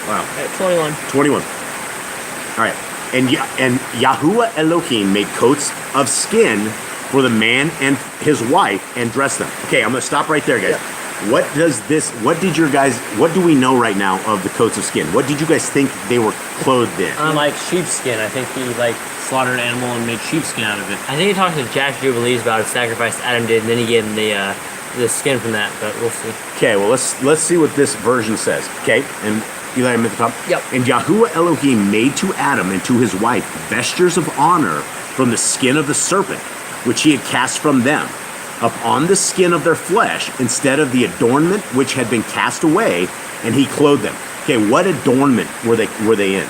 Wow. All right, 21. All right. And Yahuwah Elohim made coats of skin for the man and his wife and dressed them. Okay, I'm going to stop right there, guys. Yeah. What do we know right now of the coats of skin? What did you guys think they were clothed in? Like sheepskin. I think he slaughtered an animal and made sheepskin out of it. I think he talked to Jack Jubilees about a sacrifice Adam did, and then he gave him the skin from that. But we'll see. Okay, well let's see what this version says. Okay, and Eli, I'm at the top. Yep. And Yahuwah Elohim made to Adam and to his wife vestures of honor from the skin of the serpent, which he had cast from them, upon the skin of their flesh, instead of the adornment which had been cast away, and he clothed them. Okay, what adornment were they in?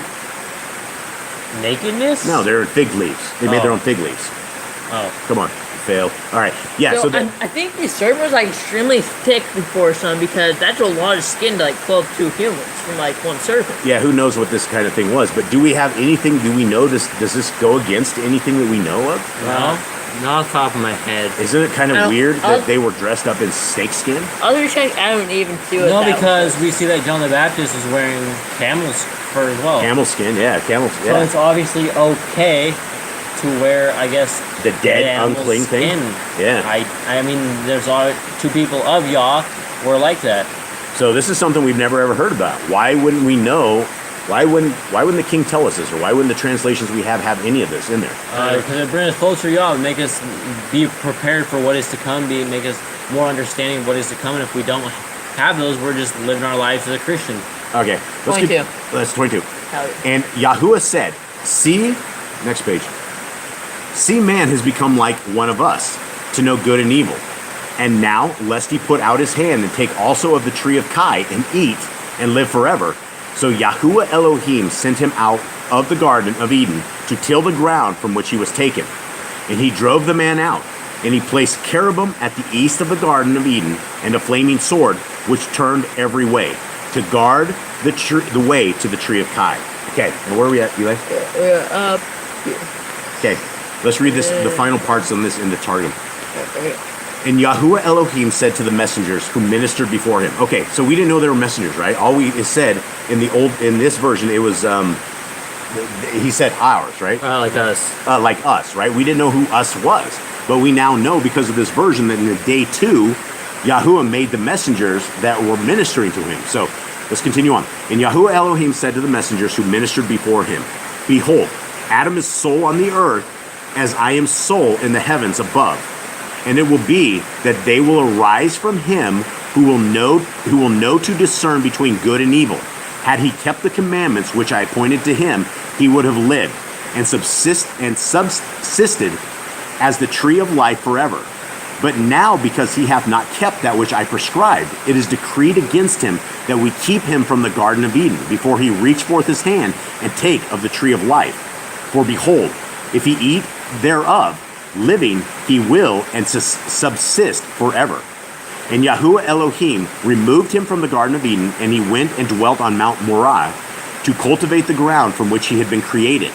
Nakedness? No, they're in fig leaves. They made their own fig leaves. Oh. Come on, fail. All right, yeah. So I think the serpent was extremely thick before some, because that's a lot of skin to clothe two humans from one serpent. yeah, who knows what this kind of thing was? But do we have anything? Do we know this? Does this go against anything that we know of? Well, not off the top of my head. Isn't it kind of weird that they were dressed up in snake skin? Other check Adam and Eve and see what No, that because was. we see that John the Baptist is wearing camel's fur as well. Camel skin, yeah, camel. So Yeah. it's obviously okay to wear, I guess, The dead, animal's unclean thing? skin. Yeah. I mean, there's two people of Yah were like that. So this is something we've never ever heard about. Why wouldn't we know? Why wouldn't the king tell us this, or why wouldn't the translations we have any of this in there? Because it brings us closer to Yah, make us be prepared for what is to come, make us more understanding of what is to come. And if we don't have those, we're just living our lives as a Christian. Okay, let's 22. That's 22. Hell yeah. And Yahuwah said, "See, next page. See, man has become like one of us, to know good and evil. And now, lest he put out his hand and take also of the tree of Kai and eat and live forever. So Yahuwah Elohim sent him out of the Garden of Eden to till the ground from which he was taken. And he drove the man out, and he placed cherubim at the east of the Garden of Eden, and a flaming sword which turned every way, to guard the way to the tree of Kai." Okay, and where are we at, Eli? Okay, let's read this. The final parts on this in the Targum. And Yahuwah Elohim said to the messengers who ministered before him. Okay, so we didn't know they were messengers, right? It said in this version, it was he said ours, right? Like us. Like us, right? We didn't know who us was, but we now know because of this version that in the day 2, Yahuwah made the messengers that were ministering to him. So let's continue on. And Yahuwah Elohim said to the messengers who ministered before him, "Behold, Adam is soul on the earth, as I am soul in the heavens above. And it will be that they will arise from him who will know to discern between good and evil. Had he kept the commandments which I appointed to him, he would have lived and subsisted as the tree of life forever. But now, because he hath not kept that which I prescribed, it is decreed against him that we keep him from the Garden of Eden, before he reach forth his hand and take of the tree of life. For behold, if he eat thereof, living he will, and subsist forever. And Yahuwah Elohim removed him from the Garden of Eden, and he went and dwelt on Mount Moriah to cultivate the ground from which he had been created.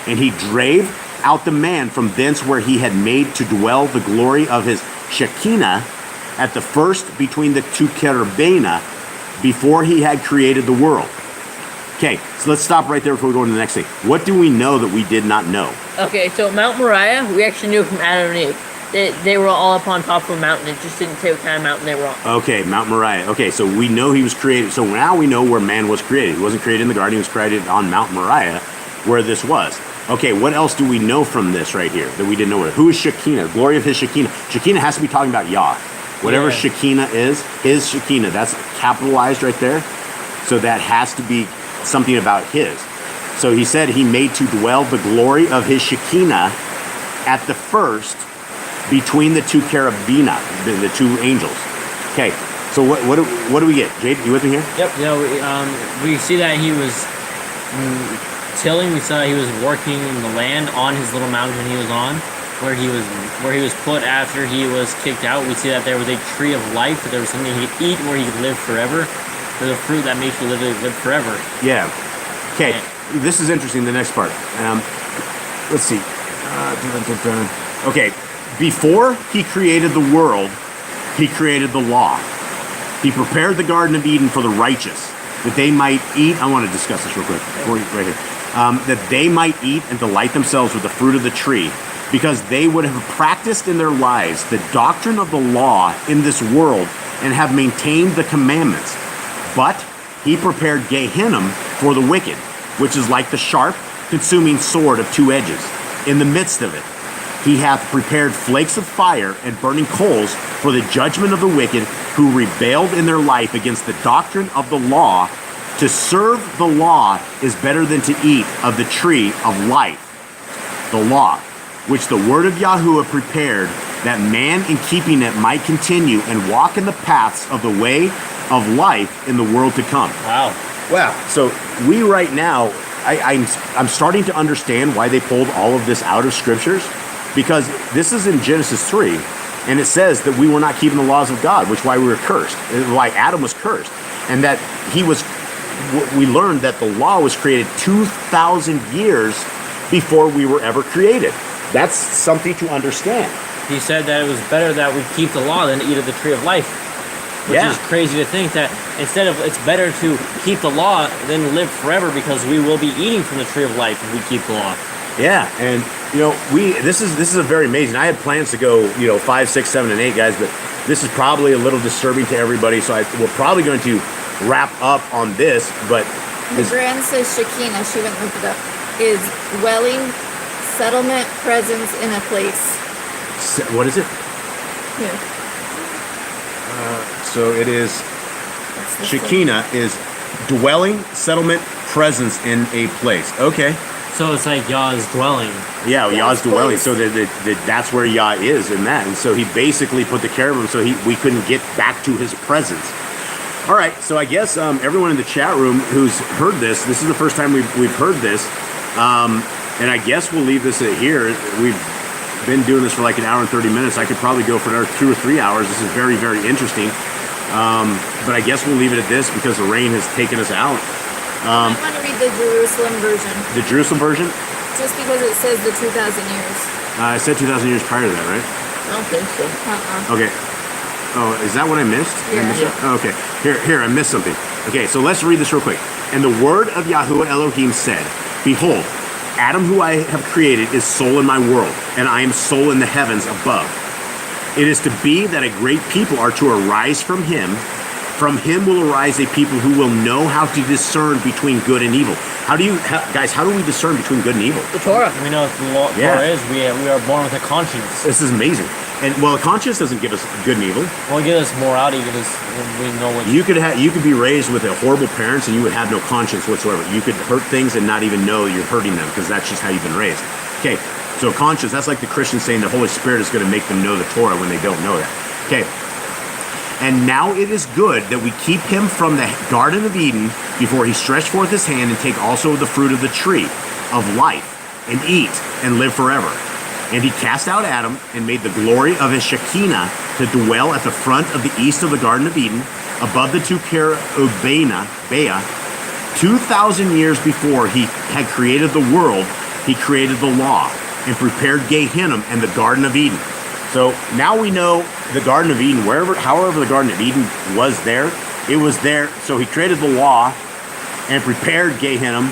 And he drave out the man from thence where he had made to dwell the glory of his Shekinah at the first between the two cherubim before he had created the world. Okay, so let's stop right there before we go to the next thing. What do we know that we did not know? Okay, so Mount Moriah, we actually knew from Adam and Eve. They were all up on top of a mountain. It just didn't say what kind of mountain they were on. Okay, Mount Moriah. Okay, so we know he was created. So now we know where man was created. He wasn't created in the garden. He was created on Mount Moriah, where this was. Okay, what else do we know from this right here that we didn't know? Who is Shekinah? Glory of his Shekinah. Shekinah has to be talking about Yah. Whatever Shekinah is, his Shekinah. That's capitalized right there. So that has to be something about his. So he said he made to dwell the glory of his Shekinah at the first between the two cherubim, the two angels. Okay, so what do we get? Jade, you with me here? Yep. We see that he was tilling. We saw that he was working in the land on his little mountain he was on, where he was put after he was kicked out. We see that there was a tree of life. That there was something he could eat where he could live forever. There's a fruit that makes you live forever. Yeah. Okay. This is interesting. The next part. Let's see. Okay. Before he created the world, he created the law. He prepared the Garden of Eden for the righteous, that they might eat. I want to discuss this real quick. Right here. That they might eat and delight themselves with the fruit of the tree, because they would have practiced in their lives the doctrine of the law in this world and have maintained the commandments. But he prepared Gehenna for the wicked, which is like the sharp, consuming sword of two edges. In the midst of it, he hath prepared flakes of fire and burning coals for the judgment of the wicked who rebelled in their life against the doctrine of the law. To serve the law is better than to eat of the tree of life, the law, which the word of Yahuwah prepared, that man in keeping it might continue and walk in the paths of the way of life in the world to come. Wow. So we right now, I'm starting to understand why they pulled all of this out of scriptures, because this is in Genesis 3, and it says that we were not keeping the laws of God, which is why we were cursed, why Adam was cursed, and that we learned that the law was created 2,000 years before we were ever created. That's something to understand. He said that it was better that we keep the law than to eat of the tree of life. Which is crazy to think that instead of it's better to keep the law than live forever, because we will be eating from the tree of life if we keep the law. Yeah, and this is a very amazing. I had plans to go 5, 6, 7, and 8 guys, but this is probably a little disturbing to everybody. So we're probably going to wrap up on this. But the Grand says Shekinah. She went and looked it up. Is dwelling, settlement, presence in a place. What is it? Yeah. So it is Shekinah is dwelling, settlement, presence in a place. Okay. So it's like Yah's dwelling. Yeah, Yah's dwelling. So that's where Yah is in that. And so he basically put the cherubim so we couldn't get back to his presence. All right, so I guess everyone in the chat room who's heard this is the first time we've heard this. And I guess we'll leave this at here. We've been doing this for like an hour and 30 minutes. I could probably go for another 2 or 3 hours. This is very, very interesting. But I guess we'll leave it at this because the rain has taken us out. I want to read the Jerusalem version. The Jerusalem version? Just because it says the 2,000 years. I said 2,000 years prior to that, right? I don't think so. Okay. Oh, is that what I missed? Yeah. Oh, okay. Here, I missed something. Okay, so let's read this real quick. And the word of Yahuwah Elohim said, Behold, Adam who I have created is soul in my world, and I am soul in the heavens above. It is to be that a great people are to arise from him. From him will arise a people who will know how to discern between good and evil. How do we discern between good and evil? The Torah. We know what the Torah is. We are born with a conscience. This is amazing. And well, the conscience doesn't give us good and evil. Well, it gives us morality because we know what you could be raised with a horrible parents and you would have no conscience whatsoever. You could hurt things and not even know you're hurting them because that's just how you've been raised. Okay, So conscience, that's like the Christians saying the Holy Spirit is going to make them know the Torah when they don't know that. Okay. And now it is good that we keep him from the Garden of Eden before he stretched forth his hand and take also the fruit of the tree of life and eat and live forever. And he cast out Adam and made the glory of his Shekinah to dwell at the front of the east of the Garden of Eden, above the two cherubim, 2,000 years before he had created the world, he created the law and prepared Gehenna and the Garden of Eden. So now we know the Garden of Eden, however the Garden of Eden was there, it was there. So he created the law and prepared Gehenna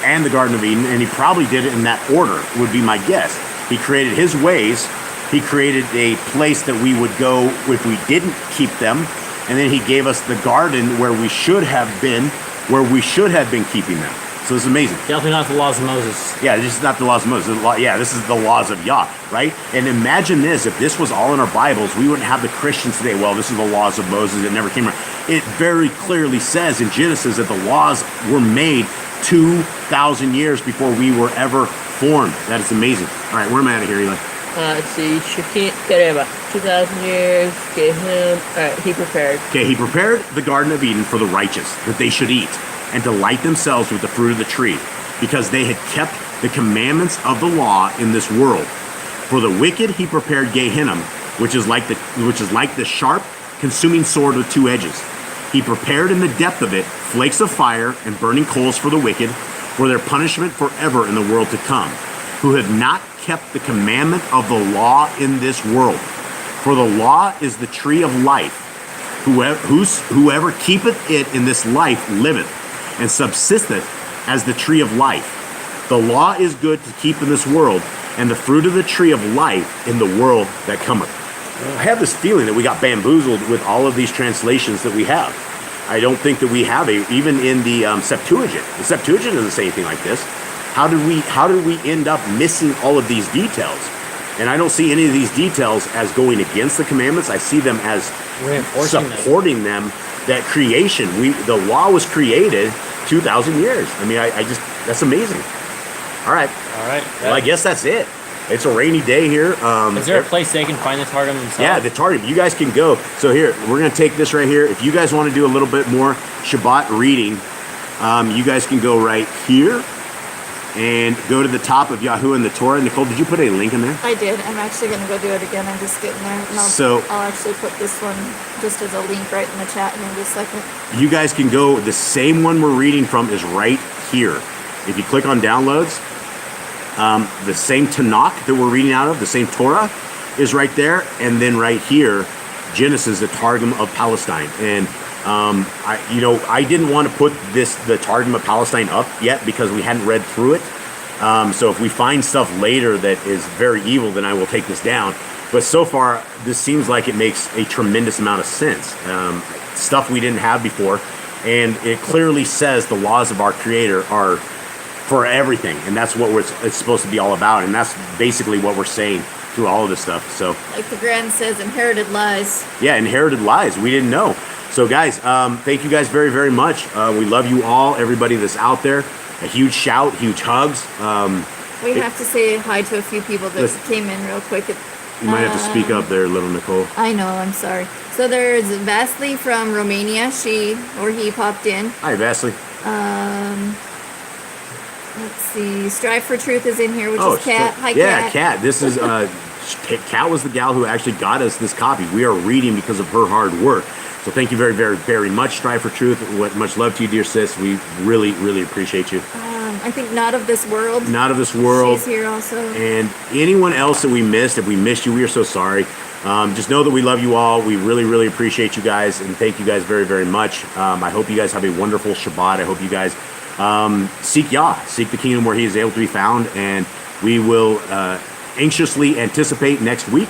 and the Garden of Eden, and he probably did it in that order, would be my guess. He created his ways. He created a place that we would go if we didn't keep them, and then he gave us the garden where we should have been keeping them. So this is amazing. Definitely not the laws of Moses. Yeah, this is not the laws of Moses. This is the laws of Yah, right? And imagine this, if this was all in our Bibles, we wouldn't have the Christians today. Well, this is the laws of Moses. It never came around. It very clearly says in Genesis that the laws were made 2,000 years before we were ever formed. That is amazing. All right, where am I at here, Eli? Let's see, Shekinah, 2,000 years, gave him, alright, he prepared. Okay, he prepared the Garden of Eden for the righteous, that they should eat and delight themselves with the fruit of the tree, because they had kept the commandments of the law in this world. For the wicked he prepared Gehenna, which is like the sharp, consuming sword with two edges. He prepared in the depth of it flakes of fire and burning coals for the wicked, for their punishment forever in the world to come, who have not kept the commandment of the law in this world. For the law is the tree of life. Whoever keepeth it in this life liveth, and subsisteth as the tree of life. The law is good to keep in this world, and the fruit of the tree of life in the world that cometh. I have this feeling that we got bamboozled with all of these translations that we have. I don't think that we have even in the Septuagint. The Septuagint doesn't say anything like this. How did we end up missing all of these details? And I don't see any of these details as going against the commandments. I see them as supporting them. That creation, the law was created 2,000 years. I mean, I just, that's amazing. All right. Well, I guess that's it. It's a rainy day here. Is there a place they can find the Targum themselves? Yeah, the Targum. You guys can go. So here, we're going to take this right here. If you guys want to do a little bit more Shabbat reading, you guys can go right here and go to the top of Yahoo and the Torah. Nicole, did you put a link in there? I did. I'm actually going to go do it again. I'm just getting there. And I'll actually put this one just as a link right in the chat here in just a second. You guys can go. The same one we're reading from is right here. If you click on downloads, the same Tanakh that we're reading out of, the same Torah, is right there. And then right here, Genesis, the Targum of Palestine. And I didn't want to put the Targum of Palestine up yet because we hadn't read through it. So if we find stuff later that is very evil, then I will take this down. But so far, this seems like it makes a tremendous amount of sense. Stuff we didn't have before. And it clearly says the laws of our Creator are for everything. And that's what it's supposed to be all about. And that's basically what we're saying through all of this stuff. So, like the Grand says, inherited lies. Yeah, inherited lies. We didn't know. So guys, thank you guys very, very much. We love you all, everybody that's out there. A huge shout, huge hugs. We have to say hi to a few people that came in real quick. You might have to speak up there, little Nicole. I know, I'm sorry. So there's Vasily from Romania. He popped in. Hi, Vasily. Let's see. Strive for Truth is in here, which is Kat. Hi, Kat. Yeah, Kat. This is Kat was the gal who actually got us this copy. We are reading because of her hard work. So thank you very, very, very much, Strive for Truth. Much love to you, dear sis. We really, really appreciate you. I think Not of This World. Not of This World. She's here also. And anyone else that we missed, if we missed you, we are so sorry. Just know that we love you all. We really, really appreciate you guys. And thank you guys very, very much. I hope you guys have a wonderful Shabbat. I hope you guys seek Yah. Seek the kingdom where he is able to be found. And we will anxiously anticipate next week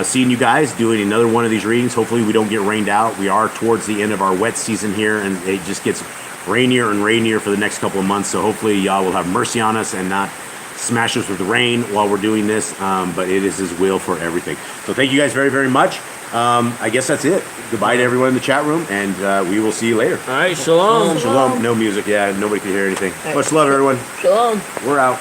seeing you guys doing another one of these readings. Hopefully we don't get rained out. We are towards the end of our wet season here, and it just gets rainier and rainier for the next couple of months. So hopefully Yah will have mercy on us and not smash us with the rain while we're doing this. But it is his will for everything. So thank you guys very, very much. I guess that's it. Goodbye to everyone in the chat room, and we will see you later. All right, shalom. Shalom. No music. Yeah, nobody can hear anything. Much love, everyone. Shalom. We're out.